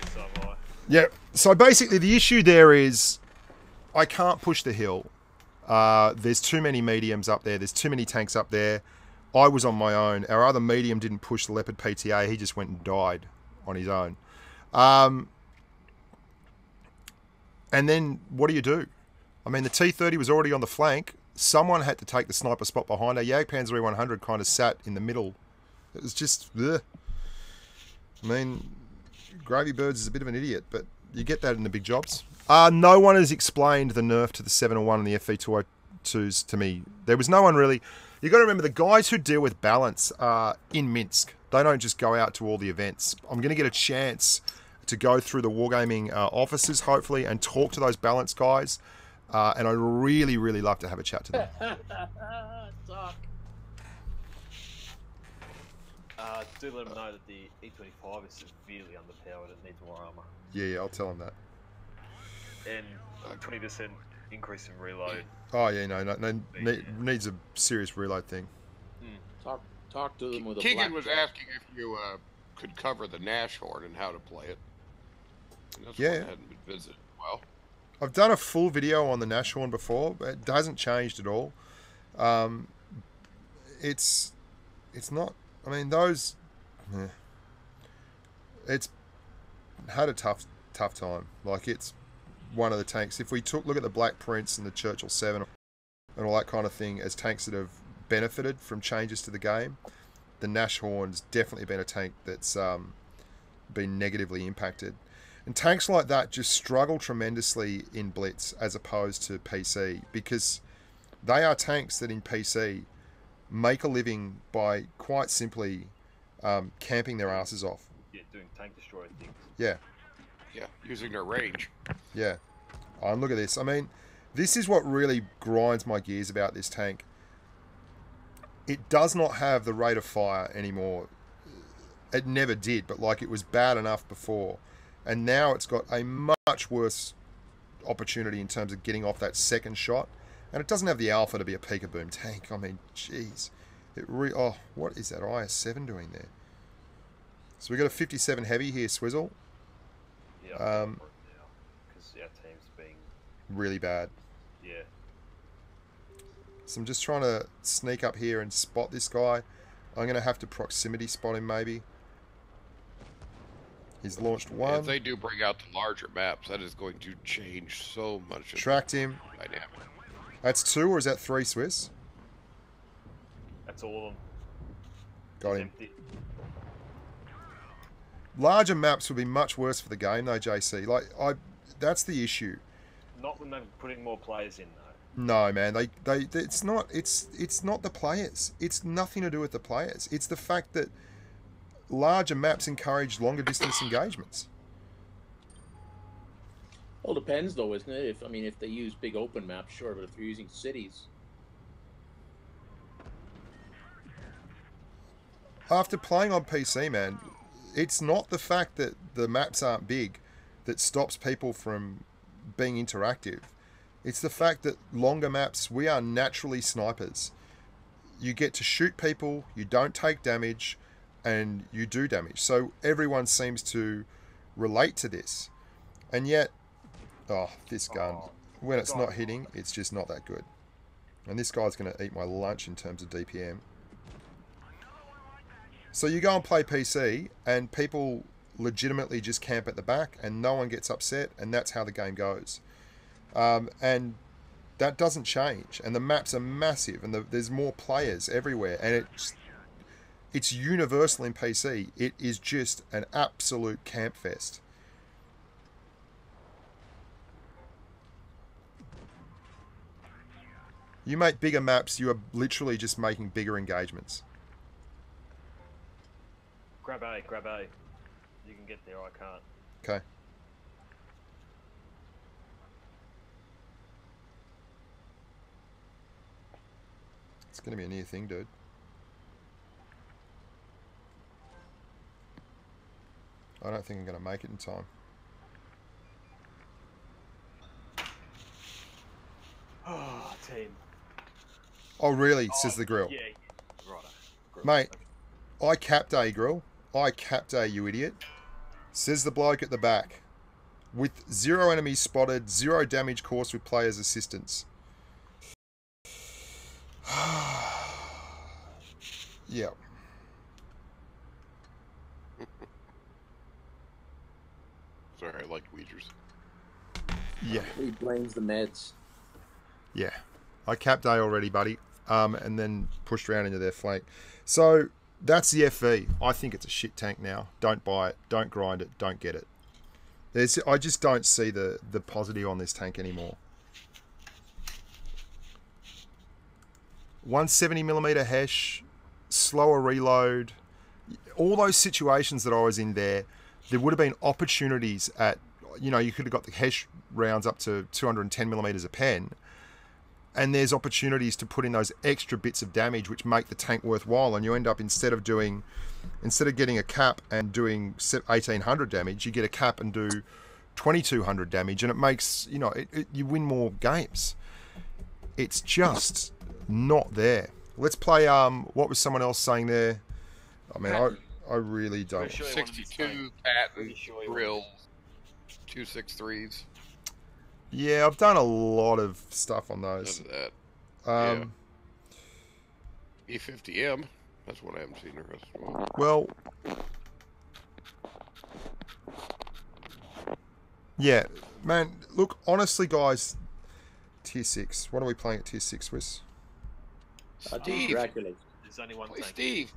Yes, so am I. Yeah. So basically the issue there is I can't push the hill. There's too many mediums up there. There's too many tanks up there. I was on my own. Our other medium didn't push the Leopard PTA. He just went and died on his own. And then what do? I mean, the T30 was already on the flank. Someone had to take the sniper spot behind her. Jagdpanzer E100 kind of sat in the middle. It was just... Ugh. I mean, Gravy Birds is a bit of an idiot, but you get that in the big jobs. No one has explained the nerf to the 701 and the FV202s to me. There was no one really... You got to remember, the guys who deal with balance are in Minsk. They don't just go out to all the events. I'm going to get a chance to go through the Wargaming offices, hopefully, and talk to those balance guys. And I'd really, really love to have a chat to them. Talk. Do let them know that the E25 is severely underpowered. It needs more armor. Yeah, I'll tell them that. And 20% increase in reload. Oh, yeah, no, needs a serious reload thing. Talk to them with a Keegan was blackjack. asking if you could cover the Nashorn and how to play it. And that's Yeah. one that hadn't been visited well. I've done a full video on the Nashorn before, but it hasn't changed at all. It's not... I mean, those... It's had a tough time. Like, it's one of the tanks. If we look at the Black Prince and the Churchill 7 and all that kind of thing as tanks that have benefited from changes to the game, the Nashorn's definitely been a tank that's been negatively impacted. And tanks like that just struggle tremendously in Blitz as opposed to PC, because they are tanks that in PC make a living by quite simply camping their asses off. Yeah, doing tank destroyer things. Yeah. Yeah, using their range. Yeah. Oh, and look at this. I mean, this is what really grinds my gears about this tank. It does not have the rate of fire anymore. It never did, but like it was bad enough before. And now it's got a much worse opportunity in terms of getting off that second shot. And it doesn't have the alpha to be a peekaboom tank. I mean, jeez. Oh, what is that IS-7 doing there? So we got a 57 heavy here, Swizzle. Yeah, because our team's being really bad. Yeah. So I'm just trying to sneak up here and spot this guy. I'm going to have to proximity spot him maybe. He's launched one. If they do bring out the larger maps, that is going to change so much. Tracked him. Dynamic. That's 2 or is that 3, Swiss? That's all of them. Got It's him. empty. Larger maps would be much worse for the game though, JC. That's the issue. Not when they're putting more players in though. No, man. It's not the players. It's nothing to do with the players. It's the fact that larger maps encourage longer distance engagements. Well, depends though, isn't it? If they use big open maps, sure, but if they're using cities, After playing on PC, man, it's not the fact that the maps aren't big that stops people from being interactive. It's the fact that longer maps, we are naturally snipers. You get to shoot people, you don't take damage, and you do damage. So everyone seems to relate to this. And yet, this gun, when it's not hitting, it's just not that good. And this guy's going to eat my lunch in terms of DPM. So you go and play PC, and people legitimately just camp at the back, and no one gets upset, and that's how the game goes. And that doesn't change. And the maps are massive, and there's more players everywhere, and it's universal in PC. It is just an absolute camp fest. You make bigger maps, you are literally just making bigger engagements. Grab A, grab A. You can get there, I can't. Okay. It's going to be a near thing, dude. I don't think I'm going to make it in time. Oh, team. Oh, really? Says the grill. Yeah, right. Mate, I capped A, grill. I capped A, you idiot. Says the bloke at the back. With 0 enemies spotted, 0 damage caused with player's assistance. Yeah. Sorry, I like Ouijas. Yeah. he blames the meds. Yeah. I capped A already, buddy. And then pushed around into their flank. So, that's the FV. I think it's a shit tank now. Don't buy it. Don't grind it. Don't get it. I just don't see the positive on this tank anymore. 170mm Hesh, slower reload, all those situations that I was in there would have been opportunities at, you could have got the Hesh rounds up to 210mm a pen, and there's opportunities to put in those extra bits of damage which make the tank worthwhile, and you end up, instead of getting a cap and doing 1800 damage, you get a cap and do 2200 damage, and it makes, you win more games. It's just not there. Let's play, what was someone else saying there? I mean, I really don't. 62 patent grill, 263s. Yeah, I've done a lot of stuff on those. None of that. Yeah. E50M. That's what I haven't seen the rest of them. Well, yeah, man. Look, honestly, guys, tier 6. What are we playing at tier 6 with? Steve. Dracula. There's only one Play tank. Steve.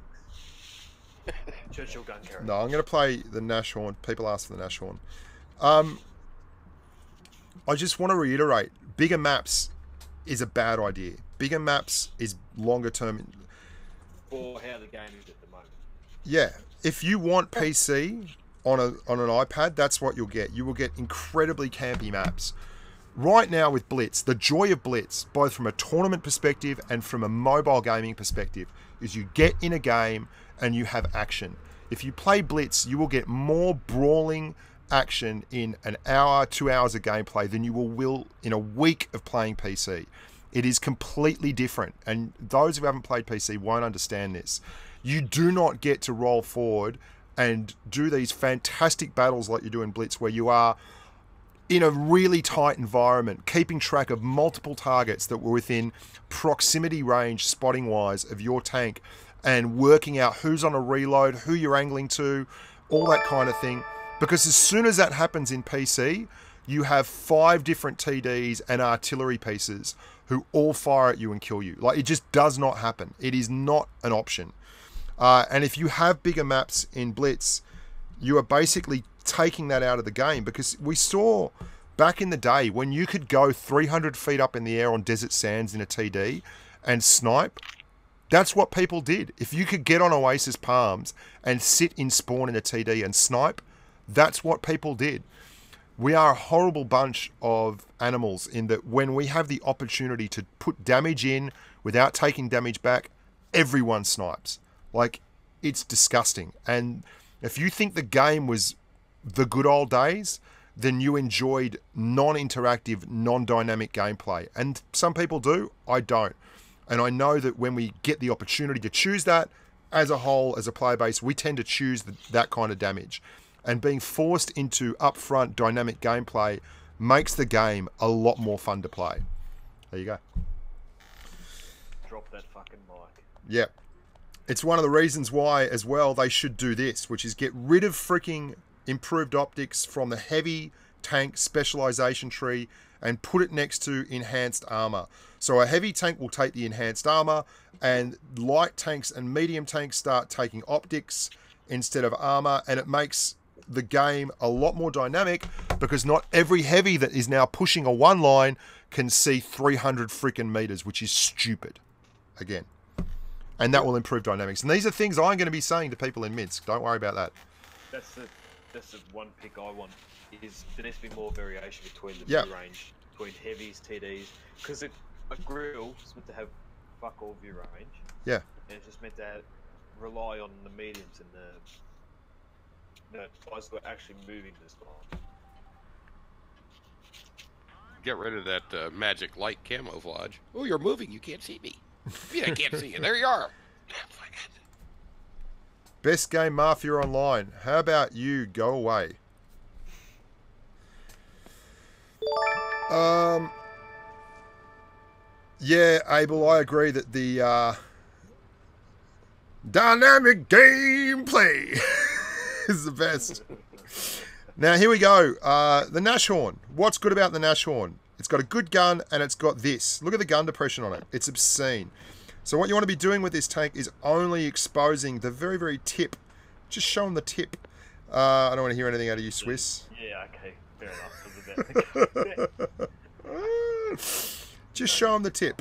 Churchill gun carrier. No, I'm going to play the Nashorn. People ask for the Nashorn. I just want to reiterate, bigger maps is a bad idea. Bigger maps is longer term. for how the game is at the moment. Yeah, if you want PC on an iPad, that's what you'll get. You will get incredibly campy maps. Right now with Blitz, the joy of Blitz, both from a tournament perspective and from a mobile gaming perspective, is you get in a game and you have action. If you play Blitz, you will get more brawling action in an hour, 2 hours of gameplay than you will in a week of playing PC. It is completely different, and those who haven't played PC won't understand this. You do not get to roll forward and do these fantastic battles like you do in Blitz, where you are in a really tight environment, keeping track of multiple targets that were within proximity range, spotting-wise, of your tank, and working out who's on a reload, who you're angling to, all that kind of thing. Because as soon as that happens in PC, you have 5 different TDs and artillery pieces who all fire at you and kill you. Like, it just does not happen. It is not an option. And if you have bigger maps in Blitz, you are basically taking that out of the game, because we saw back in the day when you could go 300 feet up in the air on desert sands in a TD and snipe. That's what people did. If you could get on Oasis Palms and sit in spawn in a TD and snipe, that's what people did. We are a horrible bunch of animals in that when we have the opportunity to put damage in without taking damage back, everyone snipes. Like, it's disgusting. And if you think the game was the good old days, then you enjoyed non-interactive, non-dynamic gameplay. And some people do, I don't. And I know that when we get the opportunity to choose that, as a whole, as a player base, we tend to choose that kind of damage. And being forced into upfront dynamic gameplay makes the game a lot more fun to play. There you go. Drop that fucking mic. Yep. It's one of the reasons why, as well, they should do this, which is get rid of freaking improved optics from the heavy tank specialization tree and put it next to enhanced armor. So a heavy tank will take the enhanced armor, and light tanks and medium tanks start taking optics instead of armor, and it makes the game a lot more dynamic, because not every heavy that is now pushing a one line can see 300 freaking meters, which is stupid. Again. And that will improve dynamics. And these are things I'm going to be saying to people in Minsk. Don't worry about that. That's the one pick I want. Is there needs to be more variation between the Yep. view range, between heavies, TDs, because a grill is meant to have fuck all view range. Yeah. And it's just meant to rely on the mediums and the guys who are actually moving this time. Get rid of that magic light camouflage. Oh, you're moving. You can't see me. Yeah, I can't see you. There you are. Best game Mafia Online. How about you go away? Yeah, Abel, I agree that the dynamic gameplay is the best. Now, here we go. The Nashorn. What's good about the Nashorn? It's got a good gun, and it's got this. Look at the gun depression on it. It's obscene. So what you want to be doing with this tank is only exposing the very, very tip. Just show them the tip. I don't want to hear anything out of you, Swiss. Yeah, okay. Fair enough. Just show them the tip.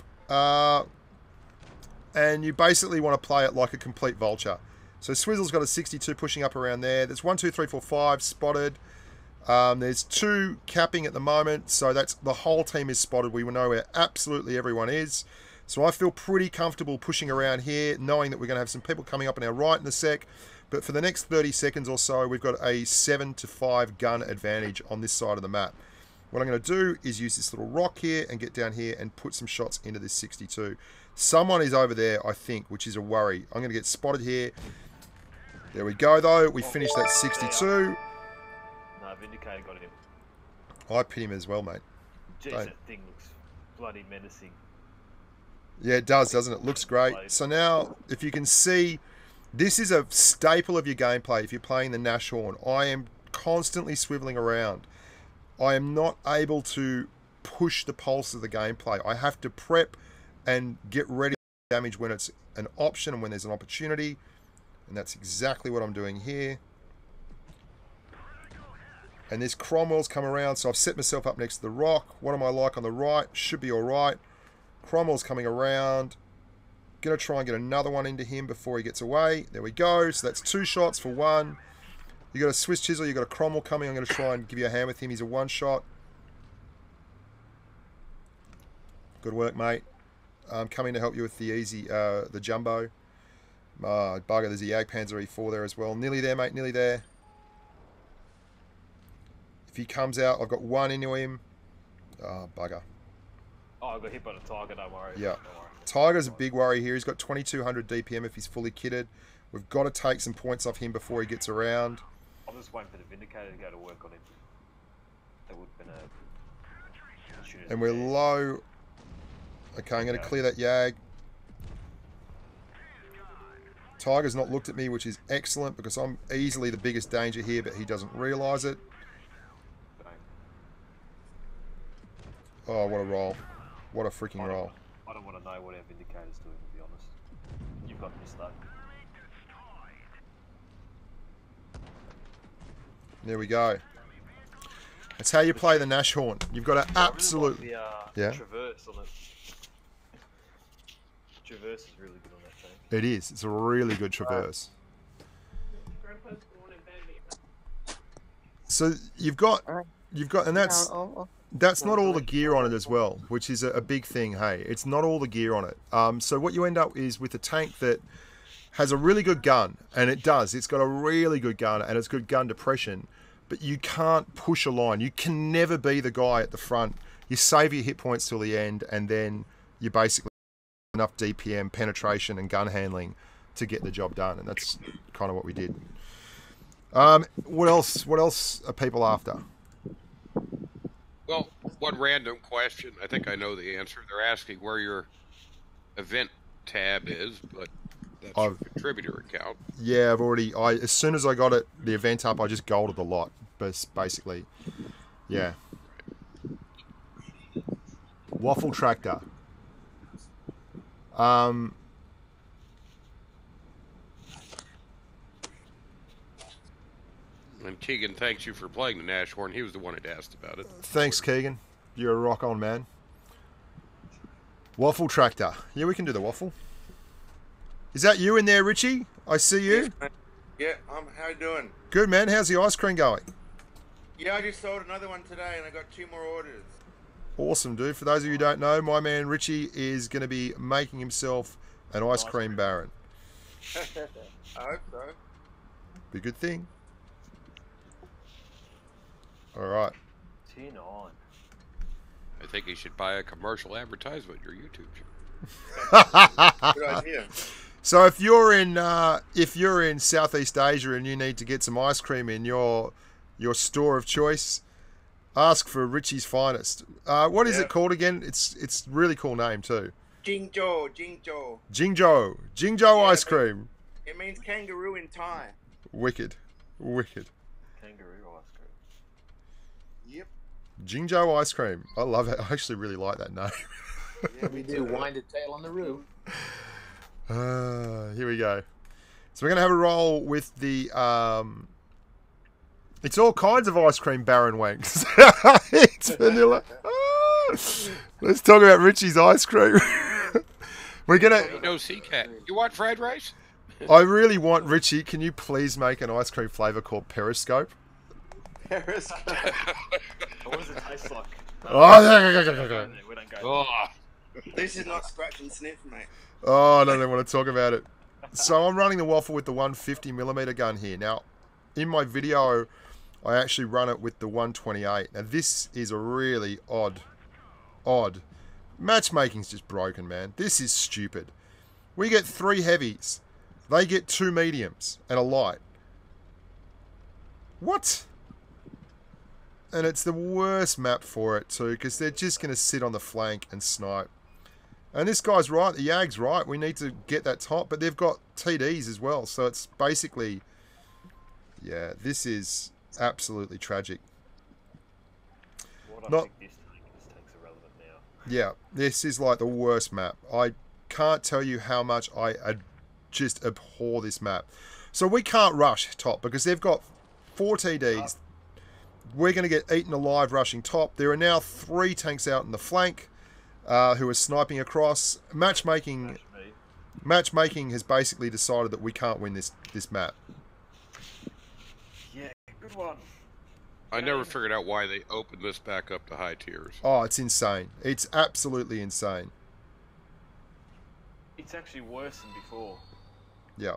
And you basically want to play it like a complete vulture. So Swizzle's got a 62 pushing up around there. There's 1, 2, 3, 4, 5 spotted. There's 2 capping at the moment, so that's the whole team is spotted. We will know where absolutely everyone is. So I feel pretty comfortable pushing around here, knowing that we're going to have some people coming up on our right in a sec. But for the next 30 seconds or so, we've got a 7-to-5 gun advantage on this side of the map. What I'm going to do is use this little rock here and get down here and put some shots into this 62. Someone is over there, I think, which is a worry. I'm going to get spotted here. There we go, though. We finished that 62. No, Vindicator got him. I pit him as well, mate. Jeez, Don't. that thing looks bloody menacing. Yeah, it does, doesn't it? Looks great. So now, if you can see, this is a staple of your gameplay if you're playing the Nashorn. I am constantly swiveling around. I am not able to push the pulse of the gameplay. I have to prep and get ready for damage when it's an option and when there's an opportunity. And that's exactly what I'm doing here. And this Cromwell's come around, so I've set myself up next to the rock. What am I like on the right? Should be all right. Cromwell's coming around. going to try and get another one into him before he gets away. There we go. So that's 2 shots for 1. You got a Swiss Chisel, you got a Cromwell coming. I'm going to try and give you a hand with him. He's a 1 shot. Good work, mate. I'm coming to help you with the easy, the jumbo. Bugger, there's a Jagdpanzer E4 there as well. Nearly there, mate, nearly there. If he comes out, I've got 1 into him. Oh, bugger. Oh, I got hit by the Tiger, don't worry. Yeah. Don't worry. Tiger's a big worry here. He's got 2200 DPM if he's fully kitted. We've got to take some points off him before he gets around. I'm just waiting for the Vindicator to go to work on him. That would have been a... And we're low. Okay, I'm going to clear that Yag. Tiger's not looked at me, which is excellent because I'm easily the biggest danger here, but he doesn't realise it. Oh, what a roll. What a freaking roll. I don't want to know what our Vindicator's doing, to be honest. You've got this, though. There we go. That's how you play the Nashorn. You've got to absolutely... Really like the, Traverse on it. Traverse is really good on that tank. It is. It's a really good Traverse. So you've got, and that's not all the gear on it as well, which is a big thing. Hey, it's not all the gear on it. So what you end up is with a tank that has a really good gun, and it does. It's got a really good gun, and it's good gun depression, but you can't push a line. You can never be the guy at the front. You save your hit points till the end, and then you basically enough DPM, penetration, and gun handling to get the job done, and that's kind of what we did. What else? What else are people after? Well, one random question. I think I know the answer. They're asking where your event tab is, but that's your contributor account. Yeah, I've already. As soon as I got it, the event up, I just golded the lot. But basically, yeah. Waffle tractor. And Keegan thanks you for playing the Nashorn. He was the one that asked about it. Thanks, Keegan. You're a rock-on man. Waffle tractor. Yeah, we can do the waffle. Is that you in there, Richie? I see you. Yeah, how you doing? Good, man. How's the ice cream going? Yeah, I just sold another one today, and I got 2 more orders. Awesome, dude. For those of you who don't know, my man Richie is going to be making himself an ice cream baron. I hope so. Be a good thing. All right. Tin on. I think you should buy a commercial advertisement your YouTube channel. Good idea. So if you're in Southeast Asia and you need to get some ice cream in your store of choice, ask for Richie's Finest. What is it called again? It's a really cool name too. Jingzhou. Jingzhou ice cream. It means kangaroo in Thai. Wicked. Kangaroo ice cream. Yep. Jingzhou ice cream. I love it. I actually really like that name. Yeah, we do. Winded tail on the roof. Here we go. So we're going to have a roll with the... It's all kinds of ice cream baron wanks. It's vanilla. Let's talk about Richie's ice cream. We're going to... No sea cat. You want fried rice? I really want... Richie, can you please make an ice cream flavour called Periscope? Periscope. What does it taste like? Oh, We don't go. Oh. This is not scratch and sniff, mate. I don't want to talk about it. So I'm running the Waffle with the 150mm gun here. Now, in my video, I actually run it with the 128. Now, this is a really odd. Matchmaking's just broken, man. This is stupid. We get 3 heavies. They get 2 mediums and a light. What? And it's the worst map for it, too, because they're just going to sit on the flank and snipe. And this guy's right, the Yag's right, we need to get that top, but they've got TDs as well, so it's basically... Yeah, this is absolutely tragic. What I think this tank's irrelevant now. Yeah, this is like the worst map. I can't tell you how much I just abhor this map. So we can't rush top, because they've got 4 TDs. We're going to get eaten alive rushing top. There are now 3 tanks out in the flank who are sniping across. Matchmaking Matchmaking has basically decided that we can't win this map. Yeah, good one. I never figured out why they opened this back up to high tiers. Oh, it's insane. It's absolutely insane. It's actually worse than before. Yeah.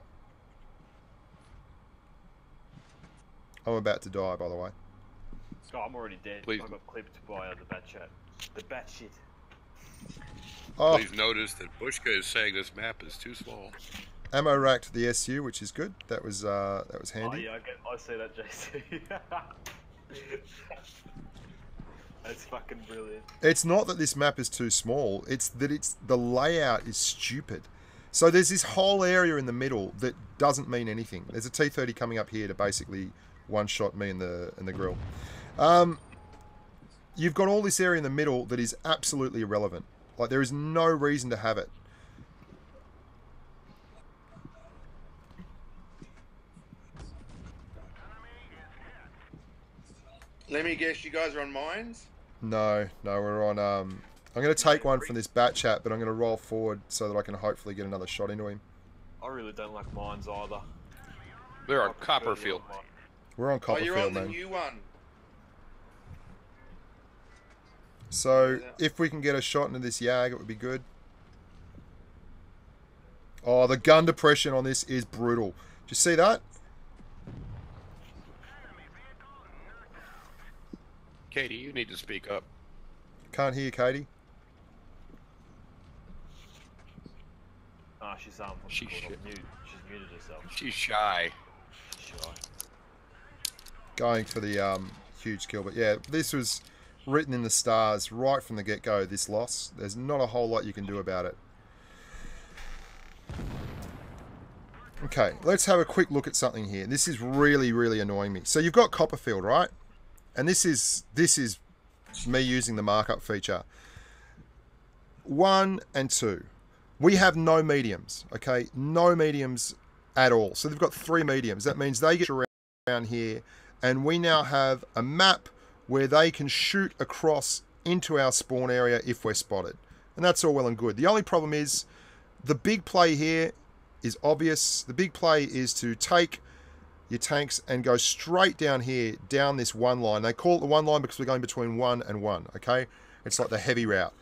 I'm about to die, by the way. Oh, I'm already dead. Please. I got clipped by the bat chat. The bat shit. Oh, Please notice that Bushka is saying this map is too small. ammo racked the SU, which is good. That was handy. Oh yeah, I see that, JC. That's fucking brilliant. It's not that this map is too small. It's that the layout is stupid. So there's this whole area in the middle that doesn't mean anything. There's a T30 coming up here to basically one-shot me in the grill. You've got all this area in the middle that is absolutely irrelevant. Like, there is no reason to have it. Let me guess, you guys are on mines? No, we're on... I'm going to take one from this bat chat, but I'm going to roll forward so that I can hopefully get another shot into him. I really don't like mines either. They're I on prefer Copperfield. the old mine. We're on Oh, Copperfield, you're on the man. new one. So, if we can get a shot into this Yag, it would be good. Oh, the gun depression on this is brutal. Did you see that? Katie, you need to speak up. Can't hear you, Katie. Ah, she's She's called shit. off mute. She's muted herself. She's shy. She's shy. Going for the huge kill. But yeah, this was written in the stars right from the get-go, this loss. There's not a whole lot you can do about it. Okay, let's have a quick look at something here. This is really, really annoying me. So you've got Copperfield, right? And this is me using the markup feature. 1 and 2. We have no mediums, okay? No mediums at all. So they've got 3 mediums. That means they get around here, and we now have a map where they can shoot across into our spawn area if we're spotted. And that's all well and good. The only problem is the big play here is obvious. The big play is to take your tanks and go straight down here, down this one line. They call it the one line because we're going between 1 and 1, okay? It's like the heavy route.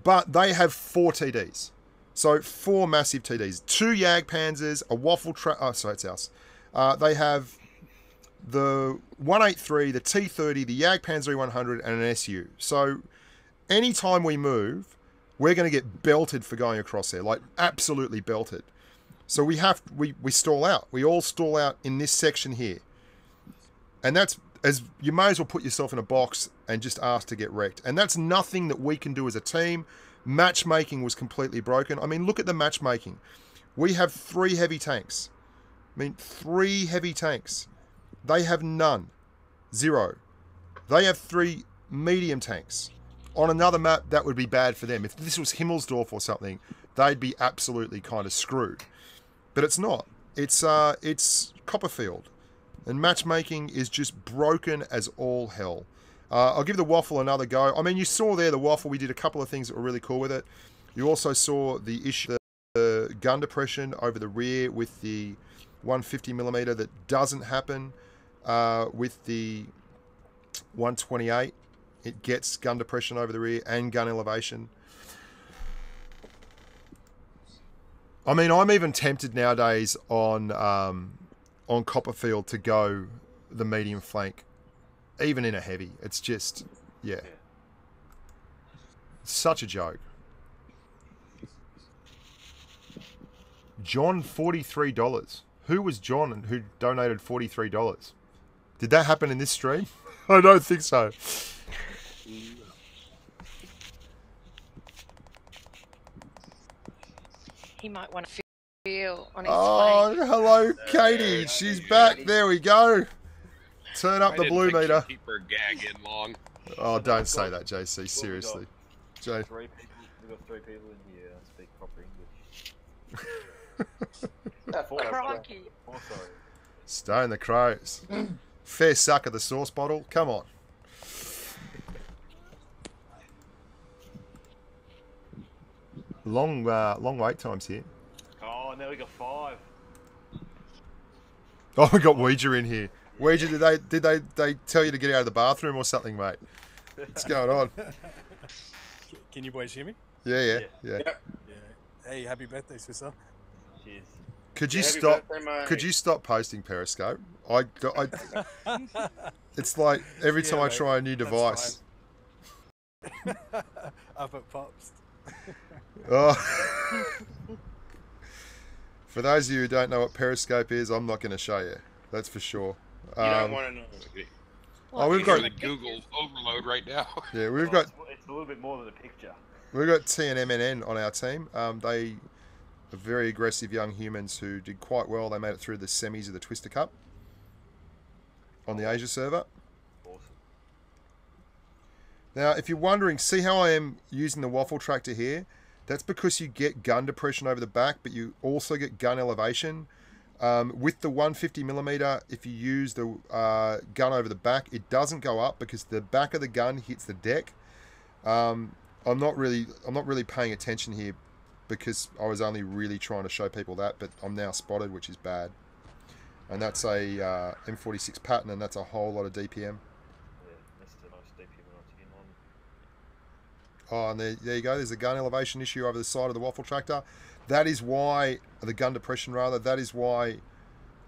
But they have 4 TDs. So 4 massive TDs. 2 Yag Panzers, a Waffle truck. Oh, sorry, it's ours. They have the 183, the T30, the Yag Panzer 100, and an SU. So anytime we move, we're going to get belted for going across there. Like, absolutely belted. So we stall out. We all stall out in this section here. And that's, as you may as well put yourself in a box and just ask to get wrecked. And that's nothing that we can do as a team. Matchmaking was completely broken. I mean, look at the matchmaking. We have 3 heavy tanks. I mean, 3 heavy tanks. They have none. 0. They have 3 medium tanks. On another map, that would be bad for them. If this was Himmelsdorf or something, they'd be absolutely kind of screwed. But it's not. It's Copperfield. And matchmaking is just broken as all hell. I'll give the Waffle another go. I mean, you saw there the Waffle. We did a couple of things that were really cool with it. You also saw the issue, the gun depression over the rear with the 150mm that doesn't happen with the 128. It gets gun depression over the rear and gun elevation. I mean, I'm even tempted nowadays on Copperfield to go the medium flank, even in a heavy. It's just, yeah. It's such a joke. John, $43. Who was John and who donated $43? Did that happen in this stream? I don't think so. He might want to feel on his Oh, flank. hello, Katie. She's back. There we go. Turn up the blue meter. Keep her gag in long. Oh, don't say that, JC. Seriously. Jay. 3 people. We've got 3 people in here that speak proper English. 4, Crikey. 4, sorry. Stone the crows. Fair suck of the sauce bottle. Come on. Long wait times here. Oh, now we got 5. Oh, we got Ouija in here. Ouija, did they tell you to get out of the bathroom or something, mate? What's going on? Can you boys hear me? Yeah. Yeah. Hey, happy birthday, Swisser. Cheers. Could you Happy stop? birthday, mate. Could you stop posting Periscope? It's like every time I mate, try a new device. Up at Pops. Oh. For those of you who don't know what Periscope is, I'm not going to show you. That's for sure. You don't want to know. Oh, we've You're got the Google overload right now. yeah, we've got It's a little bit more than a picture. we've got T and MNN on our team. They are very aggressive young humans who did quite well. They made it through the semis of the Twister Cup on the Asia server. Awesome. Now, if you're wondering, see how I am using the Waffle tractor here? That's because you get gun depression over the back, but you also get gun elevation. With the 150mm, if you use the gun over the back, it doesn't go up because the back of the gun hits the deck. I'm not really paying attention here because I was only really trying to show people that, but I'm now spotted, which is bad. And that's a M46 pattern, and that's a whole lot of DPM. Yeah, that's the most DPM I've seen on. Oh, and there you go. There's a gun elevation issue over the side of the Waffle tractor. That is why, the gun depression rather, that is why,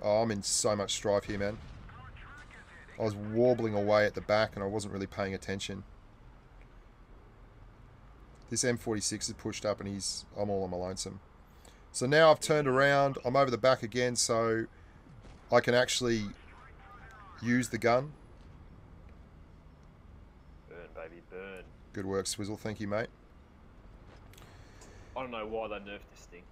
oh, I'm in so much strife here, man. I was warbling away at the back and I wasn't really paying attention. This M46 is pushed up and I'm all on my lonesome. So now I've turned around, I'm over the back again, so I can actually use the gun. Burn, baby, burn. Good work, Swizzle. Thank you, mate. I don't know why they nerfed this thing.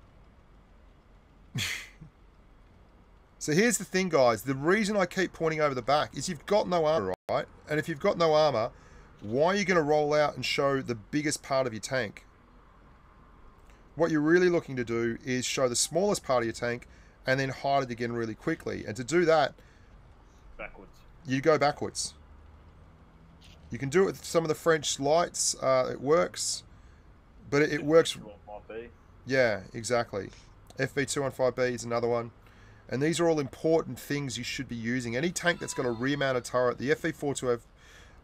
So here's the thing, guys. The reason I keep pointing over the back is you've got no armor, right? And if you've got no armor, why are you going to roll out and show the biggest part of your tank? What you're really looking to do is show the smallest part of your tank and then hide it again really quickly. And to do that, Backwards. you go backwards. You can do it with some of the French lights. It works. But it works... Yeah, exactly. FV215B is another one. And these are all important things you should be using. Any tank that's got a rear-mounted turret, the FV420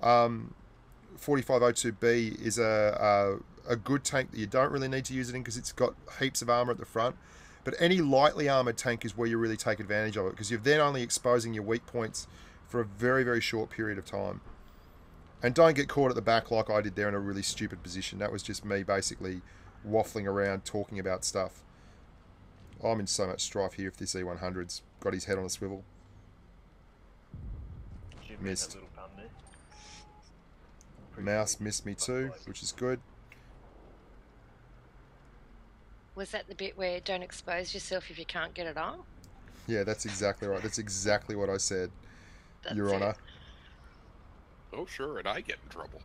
4502B is a good tank that you don't really need to use it in because it's got heaps of armor at the front. But any lightly armored tank is where you really take advantage of it because you're then only exposing your weak points for a very, very short period of time. And don't get caught at the back like I did there in a really stupid position. That was just me basically waffling around talking about stuff. I'm in so much strife here if this E100's got his head on a swivel. Missed. Mouse missed me too, which is good. Was that the bit where don't expose yourself if you can't get it on? Yeah, that's exactly right. That's exactly what I said, That's Your it. Honour. Oh, sure, and I get in trouble.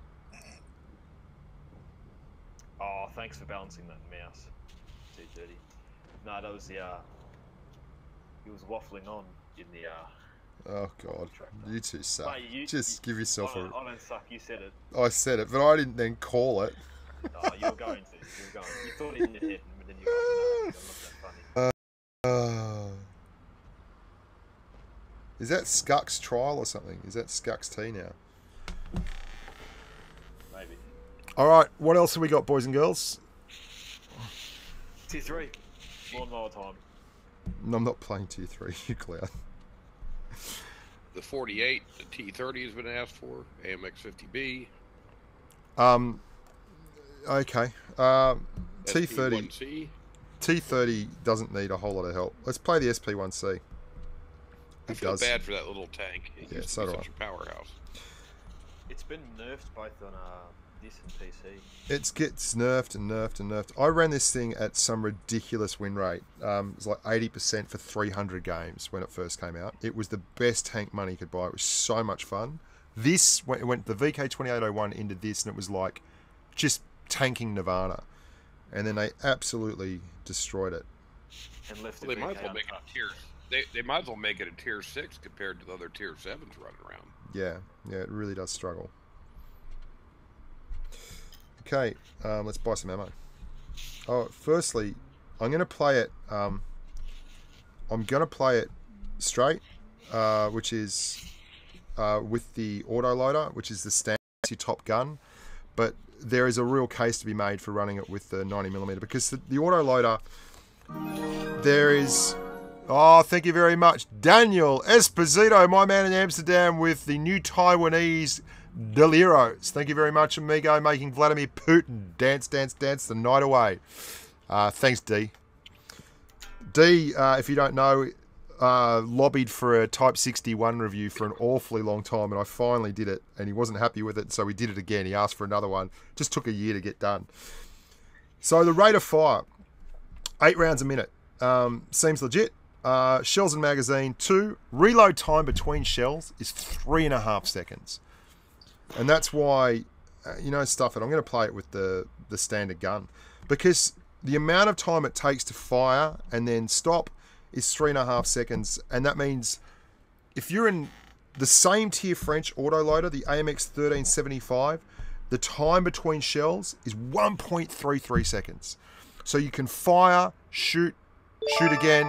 Oh, thanks for balancing that mouse. T30. No, that was the, he was waffling on in the, Oh, God. You two suck. Mate, Just give yourself I don't suck, you said it. I said it, but I didn't then call it. No, you were going to. You were going. You thought it in your head, but then you were like, no, I'm not that funny. Is that Skuck's trial or something? Is that Skuck's tea now? Maybe. All right, what else have we got, boys and girls? Tier 3. Lawnmower time. No, I'm not playing Tier 3, you clown. The 48, the T30 has been asked for, AMX50B. Okay. T30. SP1C. T30 doesn't need a whole lot of help. Let's play the SP1C. I It feel does. bad for that little tank. It Yeah, used so to be do such a powerhouse. It's been nerfed both on this and PC. It gets nerfed and nerfed and nerfed. I ran this thing at some ridiculous win rate. It was like 80% for 300 games when it first came out. It was the best tank money you could buy. It was so much fun. This went the VK2801 into this, and it was like just tanking Nirvana. And then they absolutely destroyed it. And left Well, they might as well make it a tier. They might as well make it a tier 6 compared to the other tier 7s running around. Yeah, it really does struggle. Okay, let's buy some ammo. Oh, firstly, I'm going to play it I'm going to play it straight, which is with the autoloader, which is the standard top gun. But there is a real case to be made for running it with the 90mm, because the autoloader, there is... Oh, thank you very much. Daniel Esposito, my man in Amsterdam, with the new Taiwanese Deliros. Thank you very much, amigo, making Vladimir Putin dance, dance, dance the night away. Thanks, D. D, if you don't know, lobbied for a Type 61 review for an awfully long time, and I finally did it, and he wasn't happy with it, so we did it again. He asked for another one. Just took a year to get done. So the rate of fire, 8 rounds a minute. Seems legit. Shells and magazine, 2. Reload time between shells is 3.5 seconds. And that's why, stuff it. I'm going to play it with the standard gun. Because the amount of time it takes to fire and then stop is 3.5 seconds. And that means if you're in the same tier French autoloader, the AMX 1375, the time between shells is 1.33 seconds. So you can fire, shoot again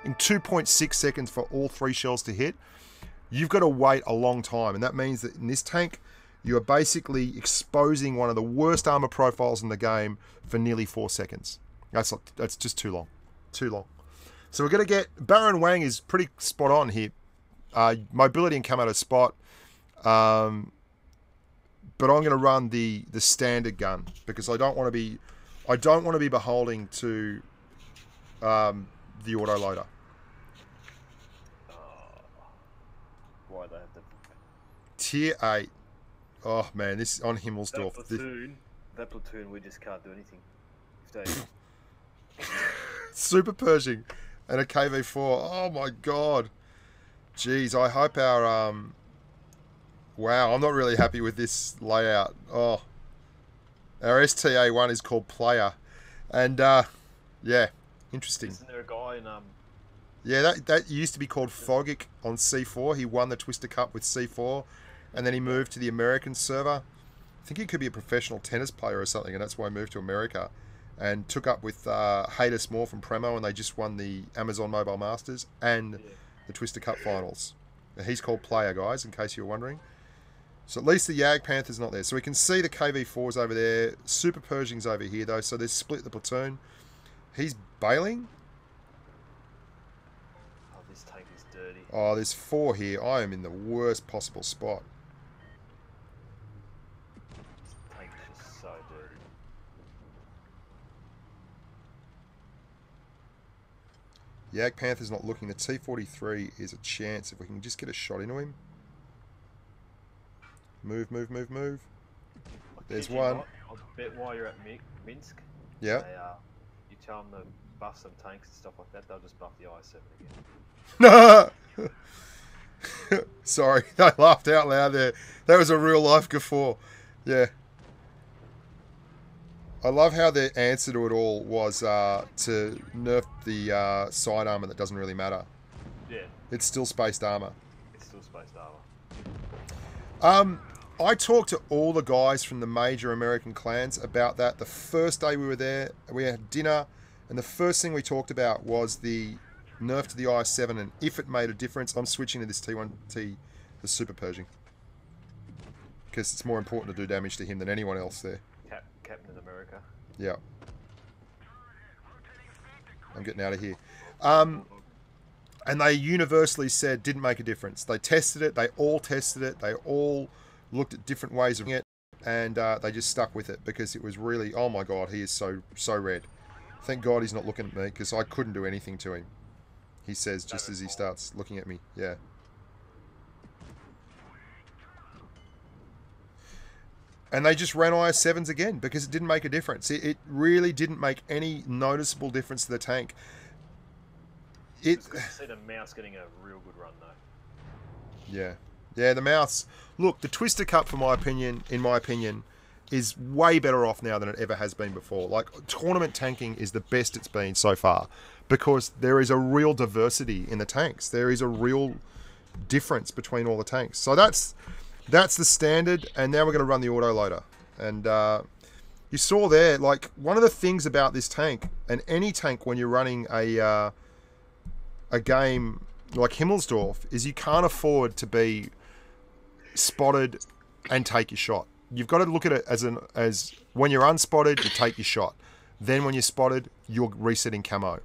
in 2.6 seconds for all 3 shells to hit. You've got to wait a long time, and that means that in this tank you are basically exposing one of the worst armor profiles in the game for nearly 4 seconds. That's just too long. So we're going to get... Baron Wang is pretty spot on here. Mobility and camo to spot. But I'm going to run the standard gun because I don't want to be beholden to the autoloader. Why they have the Tier 8. Oh man, this is on Himmelsdorf. That platoon, we just can't do anything. If they... Super Pershing and a KV4. Oh my god. Jeez, I hope our wow, I'm not really happy with this layout. Oh. Our STA1 is called Player. And yeah. Interesting. Isn't there a guy in Yeah, that used to be called Fogic on C4. He won the Twister Cup with C4, and then he moved to the American server. I think he could be a professional tennis player or something, and that's why he moved to America, and took up with Hayden Moore from Premo, and they just won the Amazon Mobile Masters and the Twister Cup finals. He's called Player, guys, in case you were wondering. So at least the Yag Panther's not there. So we can see the KV4's over there. Super Pershing's over here, though, so they've split the platoon. He's bailing. Oh, this tank is dirty. Oh, there's 4 here. I am in the worst possible spot. This tank is just so dirty. Yag Panther's not looking. The T43 is a chance if we can just get a shot into him. Move. There's one. I'll bet while you're at Minsk. Yeah. You tell them to buff some tanks and stuff like that, they'll just buff the I-7 again. Sorry, I laughed out loud there. That was a real life guffaw. Yeah. I love how the answer to it all was to nerf the side armor that doesn't really matter. Yeah. It's still spaced armor. It's still spaced armor. I talked to all the guys from the major American clans about that. The first day we were there, we had dinner, and the first thing we talked about was the nerf to the I-7, and if it made a difference, I'm switching to this T1T, the Super Pershing. Because it's more important to do damage to him than anyone else there. Captain America. Yeah. I'm getting out of here. And they universally said didn't make a difference. They tested it. They all tested it. They all looked at different ways of doing it, and they just stuck with it because it was really, oh my god, he is so red. Thank God he's not looking at me because I couldn't do anything to him. He says just as he starts looking at me. Yeah. And they just ran IS-7s again because it didn't make a difference. It really didn't make any noticeable difference to the tank. It's good to see the mouse getting a real good run though. Yeah. Yeah, the mouse. Look, the Twister Cup, in my opinion, is way better off now than it ever has been before. Like, tournament tanking is the best it's been so far because there is a real diversity in the tanks. There is a real difference between all the tanks. So that's the standard, and now we're going to run the autoloader. And you saw there, like, one of the things about this tank, and any tank when you're running a a game like Himmelsdorf is you can't afford to be spotted and take your shot. You've got to look at it as when you're unspotted, you take your shot. Then when you're spotted, you're resetting camo.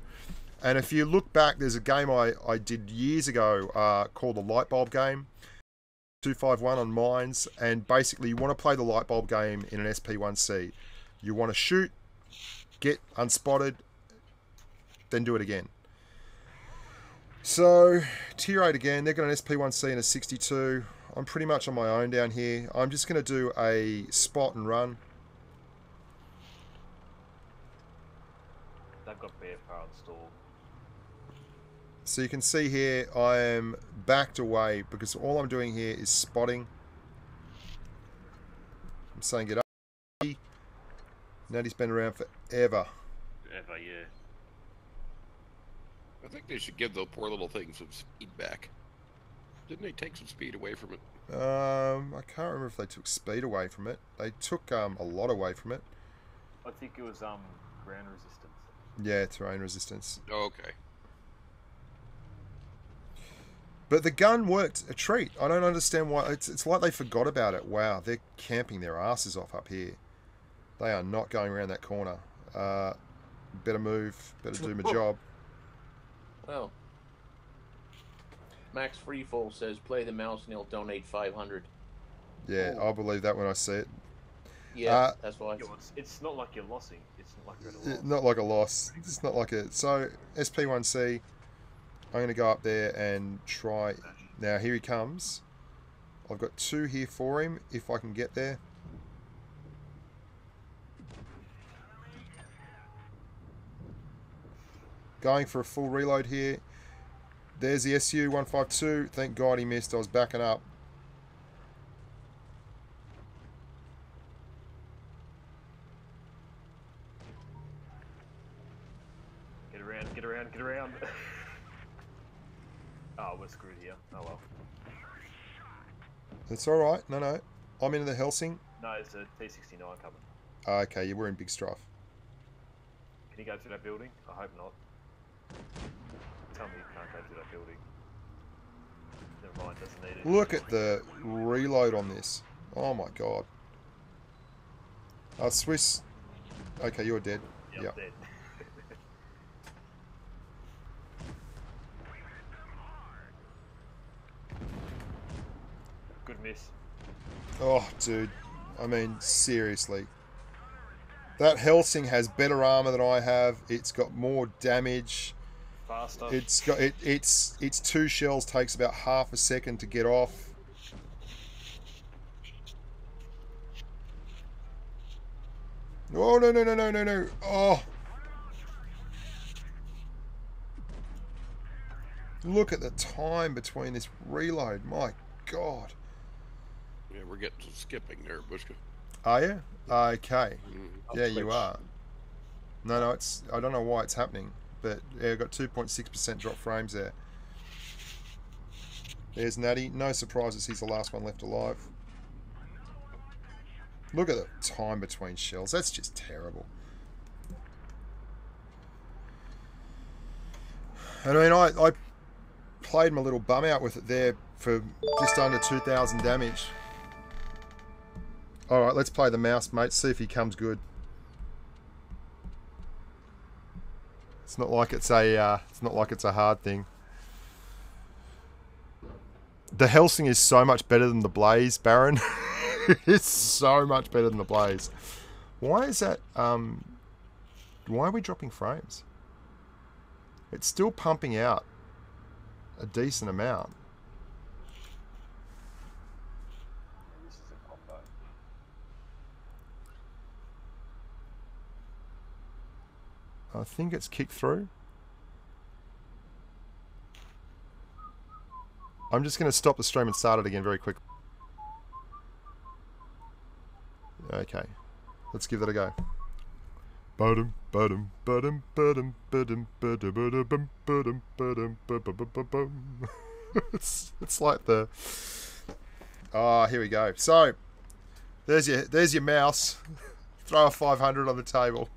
And if you look back, there's a game I did years ago called the Light Bulb game, 251 on mines, and basically you want to play the Light Bulb game in an SP1C. You want to shoot, get unspotted, then do it again. So, tier 8 again, they've got an SP1C and a 62. I'm pretty much on my own down here. I'm just going to do a spot and run. They've got bear power installed. So you can see here, I am backed away because all I'm doing here is spotting. I'm saying get up. Natty's been around forever. Ever, yeah. I think they should give the poor little thing some speed back. Didn't they take some speed away from it? I can't remember if they took speed away from it. They took a lot away from it. I think it was ground resistance. Yeah, terrain resistance. Oh, okay. But the gun worked a treat. I don't understand why. It's like they forgot about it. Wow, they're camping their asses off up here. They are not going around that corner. Better move. Better do my job. Well, Max Freefall says play the mouse and he'll donate 500. Yeah, I'll believe that when I see it. Yeah, that's why. It's not like you're losing. It's not like you're at a loss. Not like a loss. It's not like a... So, SP1C, I'm going to go up there and try... Now, here he comes. I've got 2 here for him, if I can get there. Going for a full reload here. There's the SU-152. Thank God he missed. I was backing up. Get around. Oh, we're screwed here. Oh well. It's alright. No. I'm into the Helsing. No, it's a T69 coming. Okay, yeah, we're in big strife. Can you go through that building? I hope not. Tell me you can't go through that building. Never mind, doesn't need it. Look at the reload on this. Oh my god. Swiss. Okay, you're dead. Yeah, yep. Dead. Good miss. Oh, dude. I mean, seriously. That Helsing has better armor than I have. It's got more damage. Faster. Its 2 shells takes about half a second to get off. Oh, no. Oh. Look at the time between this reload. My God. Yeah, we're getting some skipping there, Bushka. Are you? Okay. Mm-hmm. Yeah, you are. No, it's... I don't know why it's happening, but yeah, I've got 2.6% drop frames there. There's Natty. No surprises, he's the last one left alive. Look at the time between shells. That's just terrible. And I mean, I played my little bum out with it there for just under 2,000 damage. Alright, let's play the mouse, mate. See if he comes good. It's not like it's a hard thing. The Helsing is so much better than the Blaze, Baron. It's so much better than the Blaze. Why is that? Why are we dropping frames? It's still pumping out a decent amount. This is a combo. I think it's kicked through. I'm just going to stop the stream and start it again very quickly. Okay, let's give that a go. It's like the... Ah, here we go. So, there's your mouse. Throw a 500 on the table.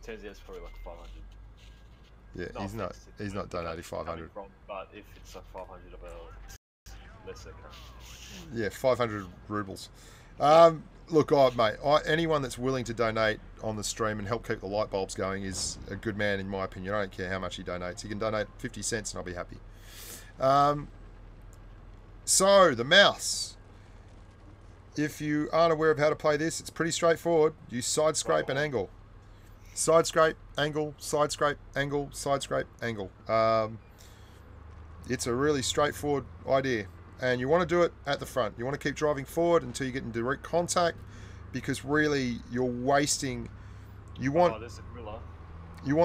Turns out it's probably like 500. Yeah, he's not donating 500. But if it's like 500 of a lesser currency. Yeah, 500 rubles. Look, mate, anyone that's willing to donate on the stream and help keep the light bulbs going is a good man, in my opinion. I don't care how much he donates. He can donate 50 cents and I'll be happy. So, the mouse. If you aren't aware of how to play this, it's pretty straightforward. You side scrape and angle. Side scrape, angle, side scrape, angle, side scrape, angle. It's a really straightforward idea. And you want to do it at the front. You want to keep driving forward until you get in direct contact, because really you're wasting. You want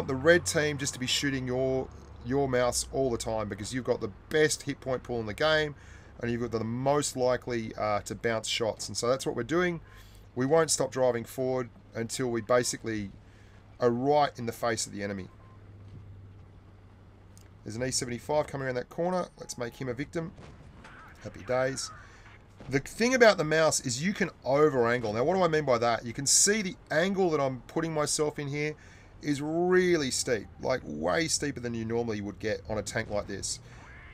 the red team just to be shooting your mouse all the time, because you've got the best hit point pool in the game, and you've got the most likely to bounce shots. And so that's what we're doing. We won't stop driving forward until we basically are right in the face of the enemy. There's an E75 coming around that corner. Let's make him a victim. Happy days. The thing about the mouse is you can over angle. Now, what do I mean by that? You can see the angle that I'm putting myself in here is really steep, like way steeper than you normally would get on a tank like this.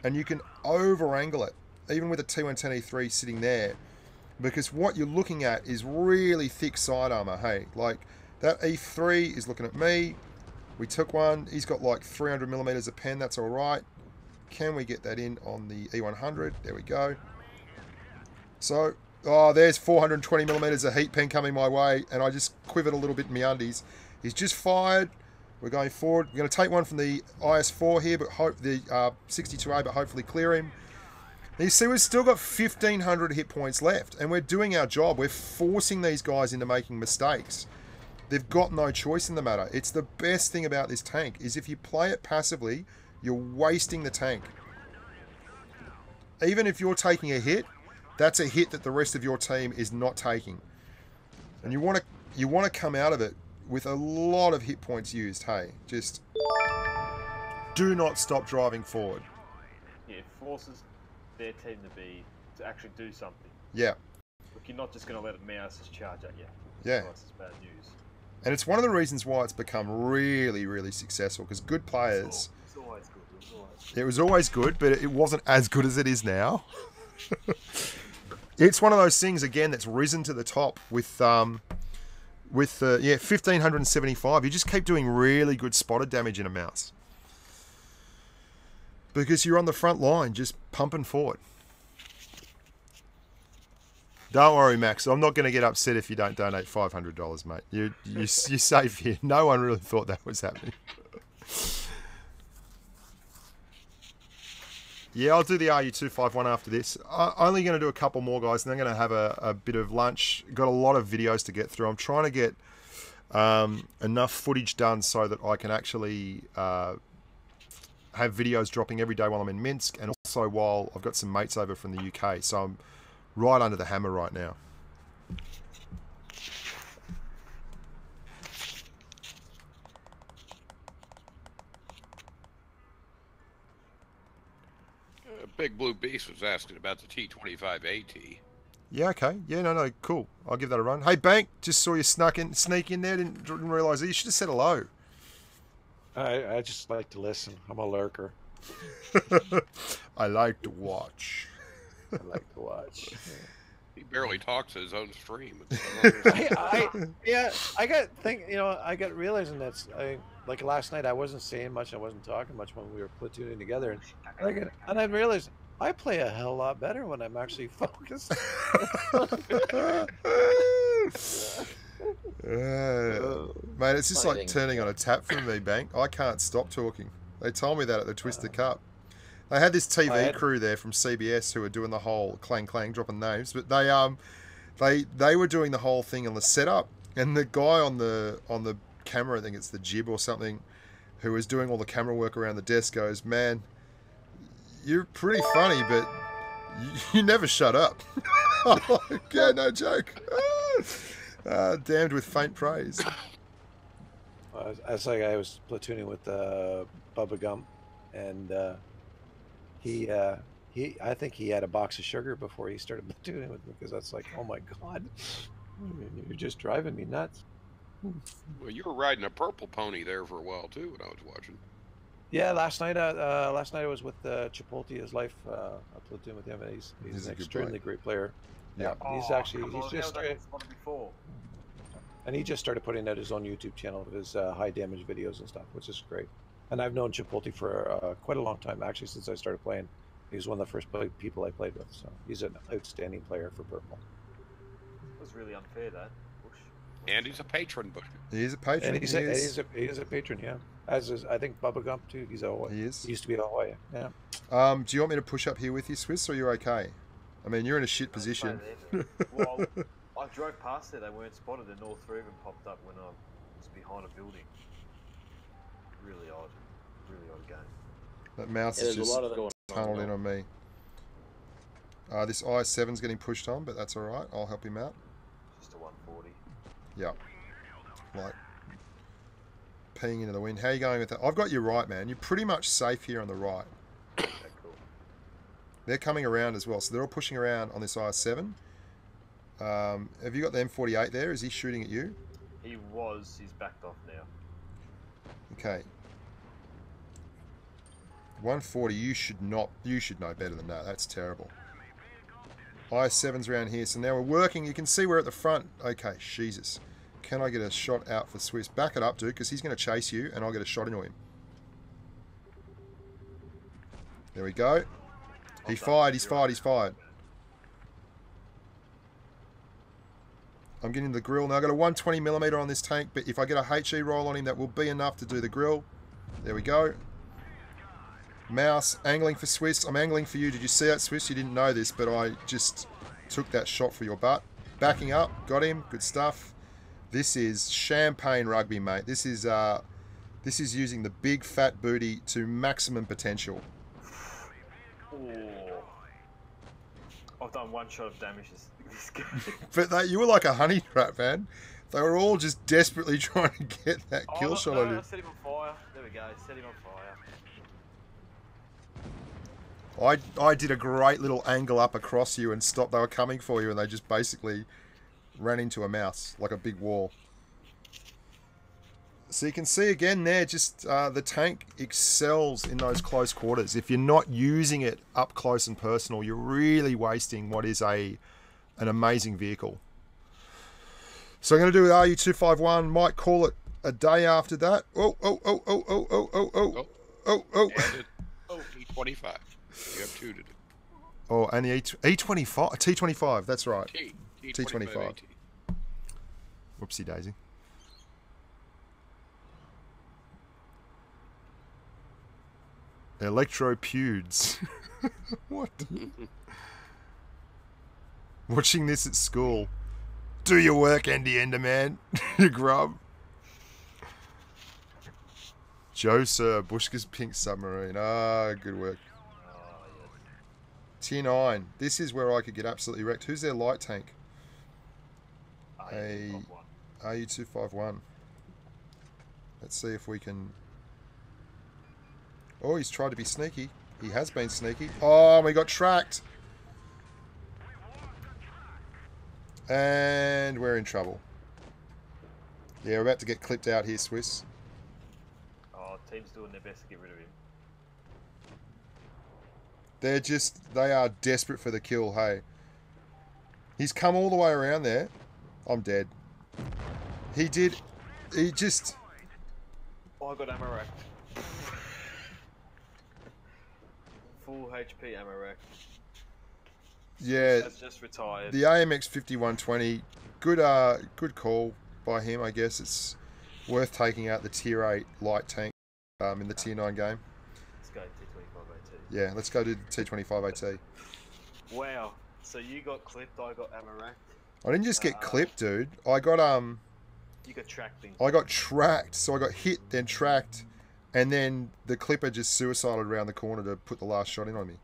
And you can over angle it, even with a T110E3 sitting there, because what you're looking at is really thick side armor. Hey, like that E3 is looking at me. We took one. He's got like 300 millimeters of pen. That's all right. Can we get that in on the E100? There we go. So, there's 420 millimeters of heat pen coming my way, and I just quivered a little bit in my undies. He's just fired. We're going forward. We're going to take one from the IS4 here, but hope the 62A, but hopefully clear him. And you see, we've still got 1,500 hit points left, and we're doing our job. We're forcing these guys into making mistakes. They've got no choice in the matter. It's the best thing about this tank, is if you play it passively, you're wasting the tank. Even if you're taking a hit, that's a hit that the rest of your team is not taking. And you want to come out of it with a lot of hit points used. Hey, just do not stop driving forward. Yeah, it forces their team to actually do something. Yeah. Look, you're not just going to let a mouse just charge at you. Yeah. Otherwise it's bad news. And it's one of the reasons why it's become really, really successful, because good players... It's always good. It was always good, but it wasn't as good as it is now. It's one of those things, again, that's risen to the top with 1,575. You just keep doing really good spotted damage in a mouse, because you're on the front line just pumping forward. Don't worry, Max. I'm not going to get upset if you don't donate $500, mate. You're safe here. No one really thought that was happening. Yeah, I'll do the RU251 after this. I'm only going to do a couple more, guys, and then I'm going to have a bit of lunch. Got a lot of videos to get through. I'm trying to get enough footage done so that I can actually have videos dropping every day while I'm in Minsk, and also while I've got some mates over from the UK. So I'm right under the hammer right now. Big Blue Beast was asking about the T28 AT. Yeah, okay. Yeah, no, cool. I'll give that a run. Hey, Bank, just saw you sneak in there. Didn't realise it. You should have said hello. I just like to listen. I'm a lurker. I like to watch. I like to watch. He barely talks to his own stream. I got realizing that's like last night I wasn't saying much, I wasn't talking much when we were platooning together, and I realized I play a hell lot better when I'm actually focused. Mate, it's just like turning on a tap for me, Bank. I can't stop talking. They told me that at the Twisted Cup. They had this TV crew there from CBS who were doing the whole clang, dropping names, but they were doing the whole thing on the setup, and the guy on the camera, I think it's the jib or something, who was doing all the camera work around the desk goes, "Man, you're pretty funny, but you never shut up." Yeah, no joke. Damned with faint praise. I was platooning with Bubba Gump, and I think he had a box of sugar before he started platooning with me, because that's like, oh my god, you're just driving me nuts. Well, you were riding a purple pony there for a while too when I was watching. Yeah, last night I was with Chipotle, his life. I platoon with him, and he's He's an a good extremely great player. Yeah. He's Oh, actually come on, he's just how was that spotted before? and he just started putting out his own YouTube channel of his high damage videos and stuff, which is great. And I've known Chipotle for quite a long time, actually, since I started playing. He was one of the first people I played with, so he's an outstanding player for purple. It was really unfair, that. Bush. And he's a patron, Bushka. He is a patron. And he's a patron, yeah. As is, I think, Bubba Gump too. He's a Hawaii. He is. He used to be a Hawaii, yeah. Do you want me to push up here with you, Swiss, or are you okay? I mean, you're in a shit position. Well, I drove past there, they weren't spotted, and all three of them popped up when I was behind a building. Really odd. Really odd game. That mouse Yeah, is there's just a lot of that going tunneled in on. on me. This i7's getting pushed on, but that's alright. I'll help him out. Just a 140. Yeah. Like, peeing into the wind. How are you going with that? I've got you right, man. You're pretty much safe here on the right. Okay, cool. They're coming around as well, so they're all pushing around on this i7. Have you got the M48 there? Is he shooting at you? He was, he's backed off now. Okay. 140, you should know better than that. That's terrible. I7's around here, so now we're working. You can see we're at the front. Okay, Jesus. Can I get a shot out for Swiss? Back it up, dude, because he's going to chase you, and I'll get a shot into him. There we go. He's fired. I'm getting the grill. Now I've got a 120mm on this tank, but if I get a HE roll on him, that will be enough to do the grill. There we go. Mouse, angling for Swiss. I'm angling for you. Did you see that, Swiss? You didn't know this, but I just took that shot for your butt. Backing up. Got him. Good stuff. This is champagne rugby, mate. This is using the big fat booty to maximum potential. Oh. I've done one shot of damage this game. But you were like a honey trap, man. They were all just desperately trying to get that kill shot on you. I set him on fire. There we go. Set him on fire. I did a great little angle up across you and stopped. They were coming for you, and they just basically ran into a mouse like a big wall. So you can see again there, just the tank excels in those close quarters. If you're not using it up close and personal, you're really wasting what is an amazing vehicle. So I'm going to do with RU251. Might call it a day after that. Oh. E25. You have two to do. Oh, and the E25, T25. That's right. T25. Whoopsie daisy. Electropeuds. What? Watching this at school. Do your work, Andy Enderman. You grub. Joe Sir, Bushka's pink submarine. Ah, good work. Tier 9. This is where I could get absolutely wrecked. Who's their light tank? RU251. Let's see if we can... Oh, he's tried to be sneaky. He has been sneaky. Oh, we got tracked. And we're in trouble. Yeah, we're about to get clipped out here, Swiss. Oh, team's doing their best to get rid of him. They are desperate for the kill, hey. He's come all the way around there. I'm dead. He just... Oh, I got ammo rack. Full HP ammo rack. Yeah. That's just retired. The AMX 5120, good call by him, I guess. It's worth taking out the tier 8 light tank in the tier 9 game. Let's go T28 AT. Yeah, let's go to T28 AT. Wow. So you got clipped, I got ammo racked. I didn't just get clipped, dude. I got You got tracked things. I got tracked, so I got hit, then tracked, and then the clipper just suicided around the corner to put the last shot in on me.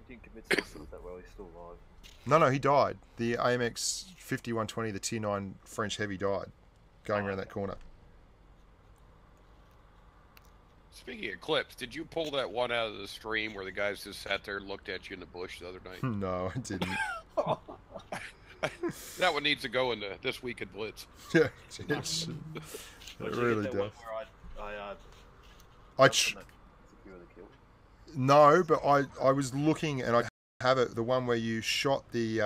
He didn't commit suicide that well, he's still alive. No, he died. The AMX 5120, the tier 9 French heavy, died going around that corner. Speaking of clips, did you pull that one out of the stream where the guys just sat there and looked at you in the bush the other night? No, I didn't. That one needs to go in this week at Blitz. Yeah, it really does. Where I secure the kill? No, but I was looking and I have it, the one where you shot the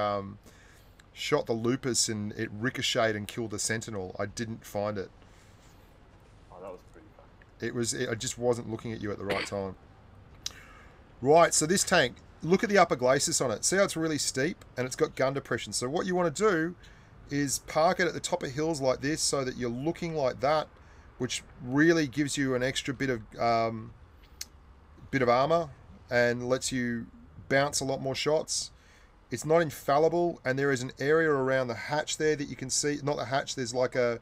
lupus and it ricocheted and killed the sentinel. I didn't find it. Oh, that was pretty fun. I just wasn't looking at you at the right time. Right, so this tank, look at the upper glacis on it. See how it's really steep and it's got gun depression. So what you want to do is park it at the top of hills like this so that you're looking like that, which really gives you an extra bit of armor and lets you bounce a lot more shots. It's not infallible, and there is an area around the hatch there that you can see. Not the hatch, there's like a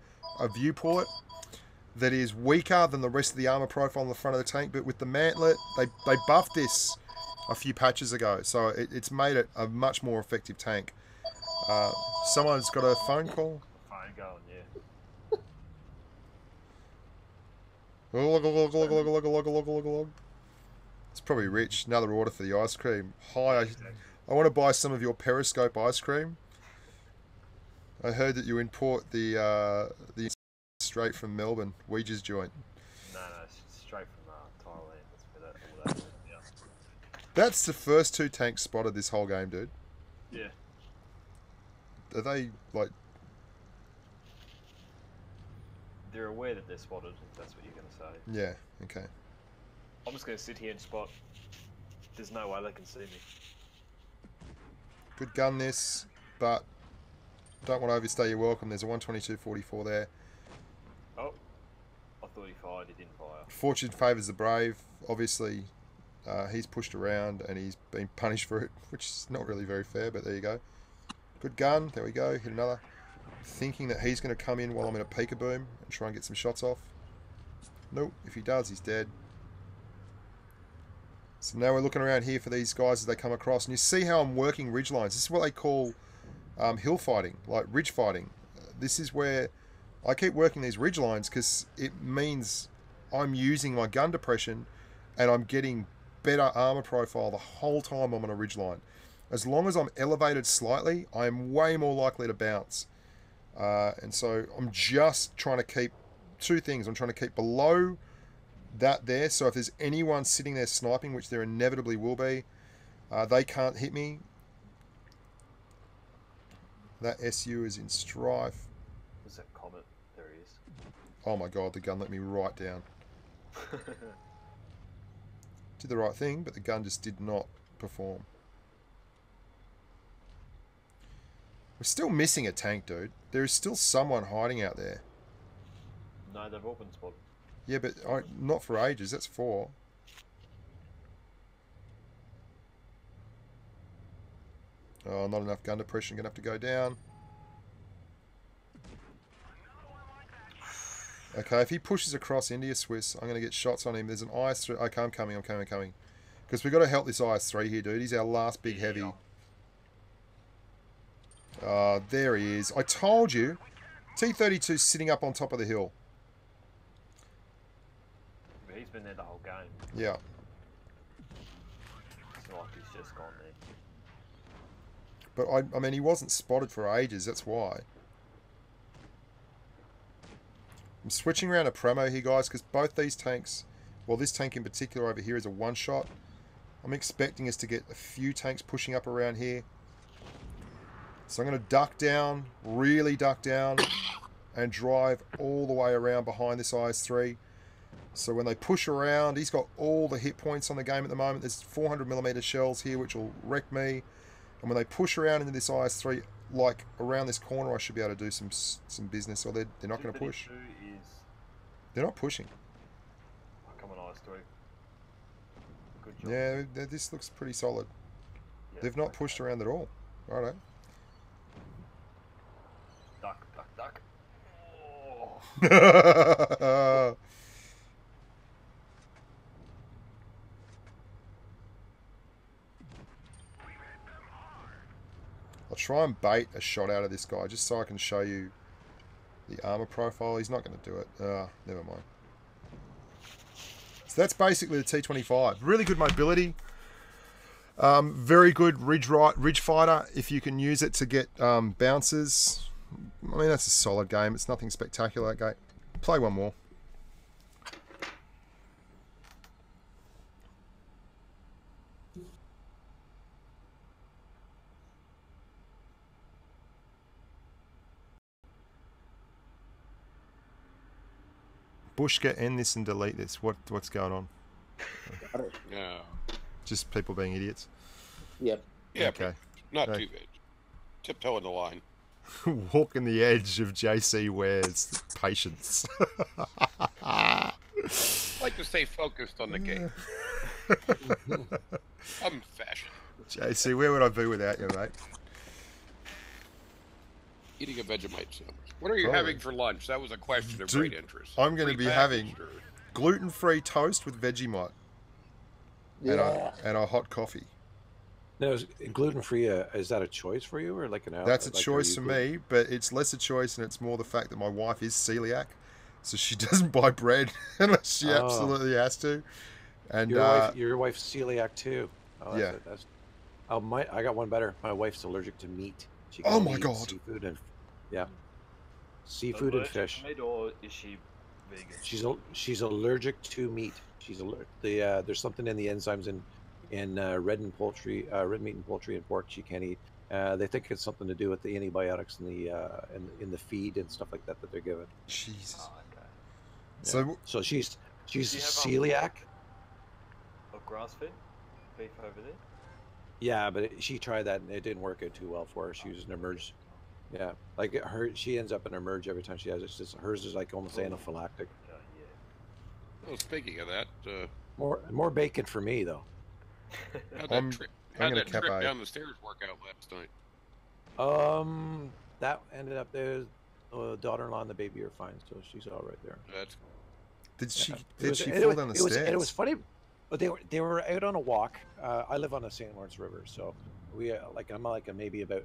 viewport that is weaker than the rest of the armor profile on the front of the tank, but with the mantlet, they buffed this a few patches ago, so it's made it a much more effective tank. Someone's got a phone call. Phone going, yeah. It's probably Rich. Another order for the ice cream. Hi, I want to buy some of your Periscope ice cream. I heard that you import the straight from Melbourne, Ouija's joint. No, it's straight from Thailand. That's all that. Yeah. That's the first 2 tanks spotted this whole game, dude. Yeah. Are they like? They're aware that they're spotted. If that's what you're going to say. Yeah. Okay. I'm just going to sit here and spot. There's no way they can see me. Good gun this, but don't want to overstay your welcome. There's a 122.44 there. Oh, I thought he fired. He didn't fire. Fortune favours the brave. Obviously, he's pushed around and he's been punished for it, which is not really very fair, but there you go. Good gun. There we go. Hit another. Thinking that he's going to come in while I'm in a peekaboo and try and get some shots off. Nope. If he does, he's dead. So now we're looking around here for these guys as they come across. And you see how I'm working ridge lines. This is what they call hill fighting, like ridge fighting. This is where I keep working these ridge lines because it means I'm using my gun depression and I'm getting better armor profile the whole time I'm on a ridge line. As long as I'm elevated slightly, I am way more likely to bounce. And so I'm just trying to keep 2 things. I'm trying to keep below that there, so if there's anyone sitting there sniping, which there inevitably will be, they can't hit me. That SU is in strife. What's that comment? There he is. Oh my god, the gun let me right down. Did the right thing, but the gun just did not perform. We're still missing a tank, dude. There is still someone hiding out there. No, they've all been spotted. Yeah, but not for ages. That's 4. Oh, not enough gun depression. Gonna have to go down. Okay, if he pushes across India Swiss, I'm gonna get shots on him. There's an IS-3. Okay, I'm coming. Because we've got to help this IS-3 here, dude. He's our last big heavy. There he is. I told you. T32's sitting up on top of the hill. He's been there the whole game. Yeah. It's not like he's just gone there. But I mean, he wasn't spotted for ages. That's why. I'm switching around a promo here, guys, because both these tanks, well, this tank in particular over here is a 1-shot. I'm expecting us to get a few tanks pushing up around here. So I'm going to duck down, really duck down, and drive all the way around behind this IS-3. So when they push around, he's got all the hit points on the game at the moment. There's 400mm shells here, which will wreck me. And when they push around into this IS-3, like around this corner, I should be able to do some business. Or they're not going to push. They're not pushing. Oh, come on, IS-3. Good job. Yeah, this looks pretty solid. Yeah, they've not pushed around at all. Righto. Duck, duck, duck. Oh. I'll try and bait a shot out of this guy just so I can show you the armor profile. He's not going to do it. Never mind. So that's basically the T28. Really good mobility. Very good ridge fighter if you can use it to get bounces. I mean, that's a solid game. It's nothing spectacular, that game. Play one more. Bushka, end this and delete this. What's going on? Got it. No. Just people being idiots. Yep. Yeah, Okay. not Right. too bad. Tiptoeing the line. Walking the edge of JC Ware's patience. I like to stay focused on the game. I'm fashion. JC, where would I be without you, mate? Eating a Vegemite sandwich. What are you Probably. having for lunch? That was a question of Dude, great interest. I'm going to be having Prepackaged or- gluten-free toast with Vegemite Yeah. and a hot coffee. Now, is gluten-free, is that a choice for you, or like an That's a like, are choice you for gluten- me, but it's less a choice, and it's more the fact that my wife is celiac, so she doesn't buy bread unless she Oh. absolutely has to. And Your wife's celiac too. Oh, Yeah. I got one better. My wife's allergic to meat. She Oh can my only eat God. Seafood and seafood and Allergic fish. to meat, or is she vegan? She's allergic to meat. There's something in the enzymes in red meat and poultry and pork she can't eat. They think it's something to do with the antibiotics in the feed and stuff like that they're given. Jesus. Oh, okay. So she's Do you have, celiac. Or grass-fed beef over there? Yeah, but she tried that and it didn't work out too well for her. She was an emerge. Yeah, like she ends up in emerge every time she has it. It's just, hers is like almost anaphylactic. Yeah. Well, speaking of that, More bacon for me though. how'd I'm that trip, gonna how'd that cap trip out. down the stairs work out last night? That ended up there. Daughter-in-law and the baby are fine, so she's all right there. That's did she It was- fall down the stairs? It was funny, but they were out on a walk. I live on the St. Lawrence River, so I'm maybe about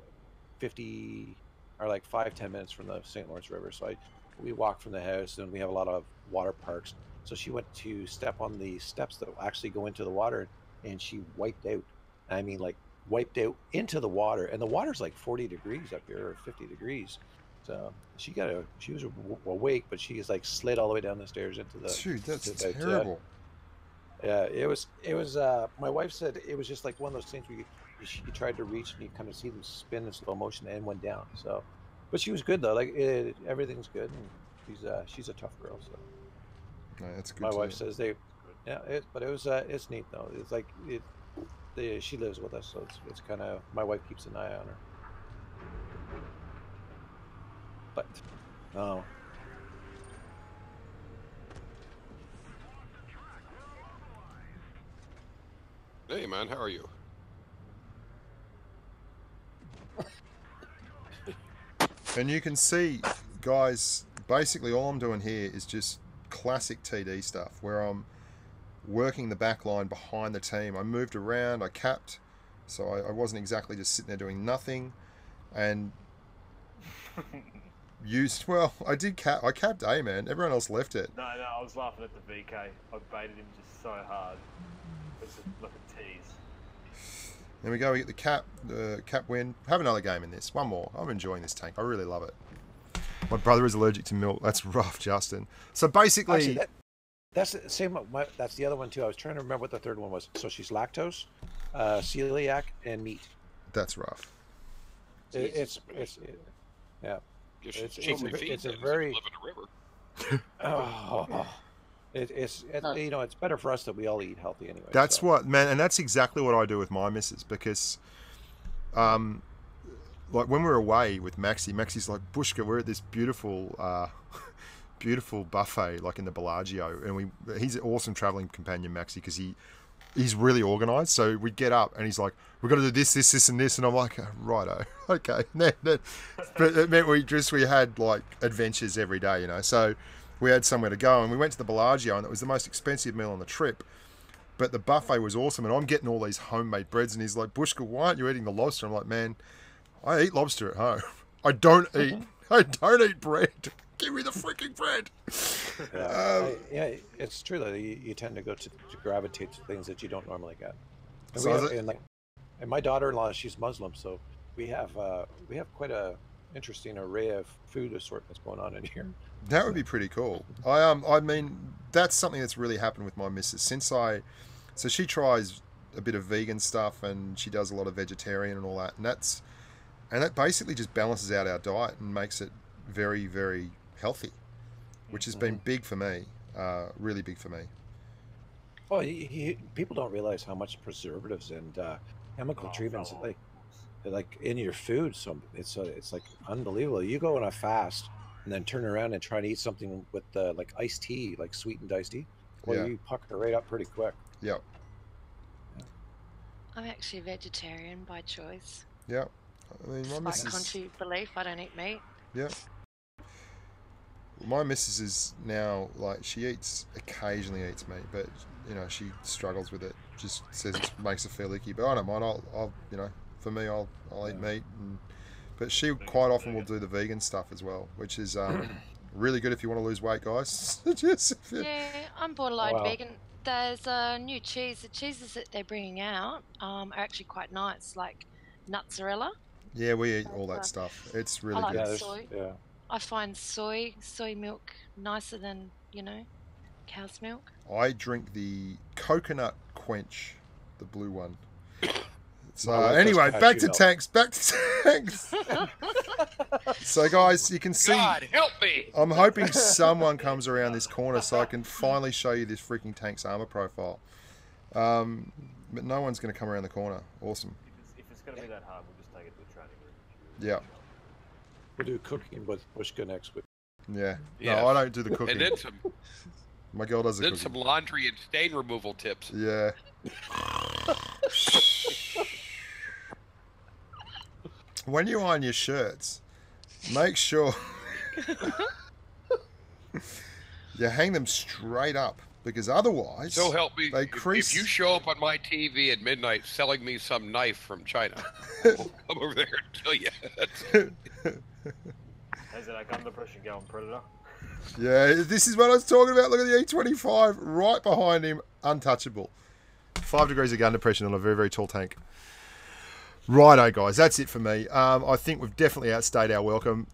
50 or like 5-10 minutes from the St. Lawrence River. So we walk from the house, and we have a lot of water parks. So she went to step on the steps that actually go into the water, and she wiped out. I mean, like wiped out into the water, and the water's like 40 degrees up here, or 50 degrees. So she was awake, but she is like slid all the way down the stairs into the. Dude, that's into the- terrible. Yeah, it was. My wife said it was just like one of those things where she tried to reach and you kind of see them spin in slow motion and went down. So, but she was good though. Like everything's good, and she's a tough girl. So No, that's good. my to wife know. says it's neat though. It's like she lives with us, so it's kind of my wife keeps an eye on her. But no. Hey man, how are you? And you can see, guys, basically all I'm doing here is just classic TD stuff, where I'm working the back line behind the team. I moved around, I capped, so I wasn't exactly just sitting there doing nothing, and I did cap. I capped A, man. Everyone else left it. No, I was laughing at the VK. I baited him just so hard. It's like a tease. There we go. We get the cap win. Have another game in this. One more. I'm enjoying this tank. I really love it. My brother is allergic to milk. That's rough, Justin. So basically, Actually, that's the same. That's the other one too. I was trying to remember what the third one was. So she's lactose, celiac, and meat. that's rough. Yeah. Guess It's probably a- feeds it's a it, if you very- live in a river. It's it's better for us that we all eat healthy anyway. That's so. what, man, and that's exactly what I do with my missus, because, like when we're away with Maxi's like, Bushka, we're at this beautiful, beautiful buffet, like in the Bellagio, and he's an awesome traveling companion, Maxi, because he's really organized. So we get up and he's like, we've got to do this, and this, and I'm like, righto, okay. But it meant we had like adventures every day, you know. So we had somewhere to go, and we went to the Bellagio, and it was the most expensive meal on the trip. But the buffet was awesome, and I'm getting all these homemade breads, and he's like, Bushka, why aren't you eating the lobster? I'm like, man, I eat lobster at home. I don't eat bread. Give me the freaking bread. Yeah, it's true that you tend to go to gravitate to things that you don't normally get. And, So and my daughter-in-law, she's Muslim, so we have quite a interesting array of food assortments going on in here. That would be pretty cool. I mean, that's something that's really happened with my missus so she tries a bit of vegan stuff, and she does a lot of vegetarian and all that, and that basically just balances out our diet and makes it very, very healthy, which has been big for me. really big for me. Well, people don't realize how much preservatives and chemical treatments like in your food. So it's like unbelievable. You go on a fast and then turn around and try to eat something with like iced tea, like sweetened iced tea. Well, you pucker right up pretty quick. Yep. I'm actually a vegetarian by choice. Yep. I mean, my Despite missus... contrary belief, I don't eat meat. Yep. My missus is now, like, she occasionally eats meat, but, you know, she struggles with it. Just says it makes her feel icky. But I don't mind. I'll you know, for me, I'll eat meat. But she quite often will do the vegan stuff as well, which is really good if you want to lose weight, guys. Yeah, I'm borderline vegan. There's a new cheese. The cheeses that they're bringing out are actually quite nice, like mozzarella. Yeah, we eat all that stuff. It's really I like good. soy. Yeah. I find soy milk nicer than, you know, cow's milk. I drink the coconut quench, the blue one. So anyway, back to tanks. So guys, you can see. God help me! I'm hoping someone comes around this corner so I can finally show you this freaking tank's armor profile. But no one's going to come around the corner. Awesome. If it's going to be that hard, we'll just take it to the training room. Yeah. We'll do cooking with Bushka next week. Yeah. Yeah. No, I don't do the cooking. And then some, My girl does the then cooking. some laundry and stain removal tips. Yeah. When you iron your shirts, make sure you hang them straight up, because otherwise, So help me, they if crease. you show up on my TV at midnight selling me some knife from China, I'll come over there and kill you. Has it like under pressure going Predator? Yeah, this is what I was talking about. Look at the E25 right behind him, untouchable. 5 degrees of gun depression on a very, very tall tank. Righto, guys, that's it for me. I think we've definitely outstayed our welcome.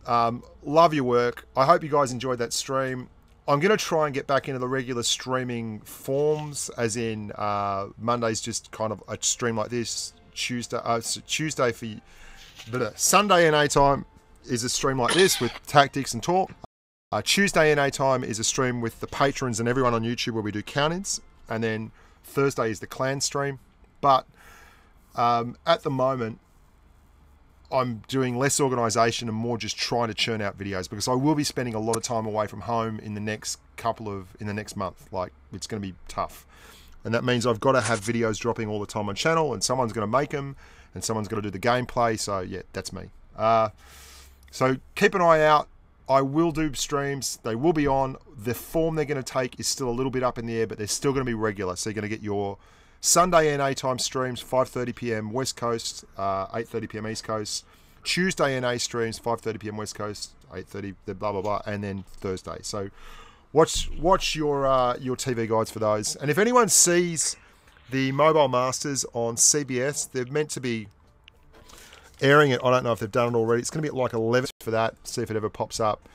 Love your work. I hope you guys enjoyed that stream. I'm going to try and get back into the regular streaming forms, as in Monday's just kind of a stream like this. Tuesday for Sunday NA time is a stream like this with tactics and talk. Tuesday NA time is a stream with the patrons and everyone on YouTube where we do count-ins. And then Thursday is the clan stream. But at the moment, I'm doing less organisation and more just trying to churn out videos, because I will be spending a lot of time away from home in the next month. Like, it's going to be tough. And that means I've got to have videos dropping all the time on channel, and someone's going to make them, and someone's got to do the gameplay. So yeah, that's me. So keep an eye out. I will do streams. They will be on. The form they're going to take is still a little bit up in the air, but they're still going to be regular. So you're going to get your Sunday NA time streams, 5:30 PM West Coast, 8:30 PM East Coast. Tuesday NA streams, 5:30 PM West Coast, 8:30 blah blah blah, and then Thursday. So watch your TV guides for those. And if anyone sees the Mobile Masters on CBS, they're meant to be airing it. I don't know if they've done it already. It's going to be at like 11 for that. See if it ever pops up.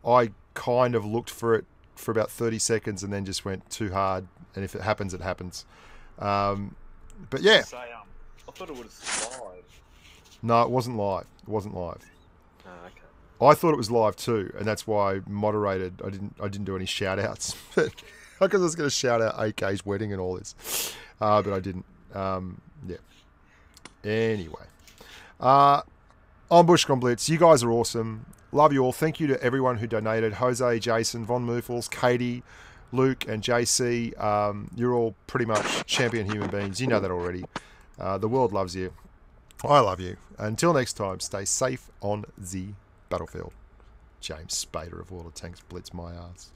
I kind of looked for it for about 30 seconds and then just went too hard. And if it happens, it happens. But yeah. Say, I thought it was live. No, it wasn't live. It wasn't live. Oh, okay. I thought it was live too, and that's why I moderated. I didn't do any shout outs. Because I was going to shout out AK's wedding and all this. But I didn't. Yeah. Anyway. I'm Bushka on Blitz. You guys are awesome. Love you all. Thank you to everyone who donated. Jose, Jason, Von Moofels, Katie, Luke, and JC. You're all pretty much champion human beings. You know that already. The world loves you. I love you. Until next time, stay safe on the battlefield. James Spader of Water Tanks Blitz my ass.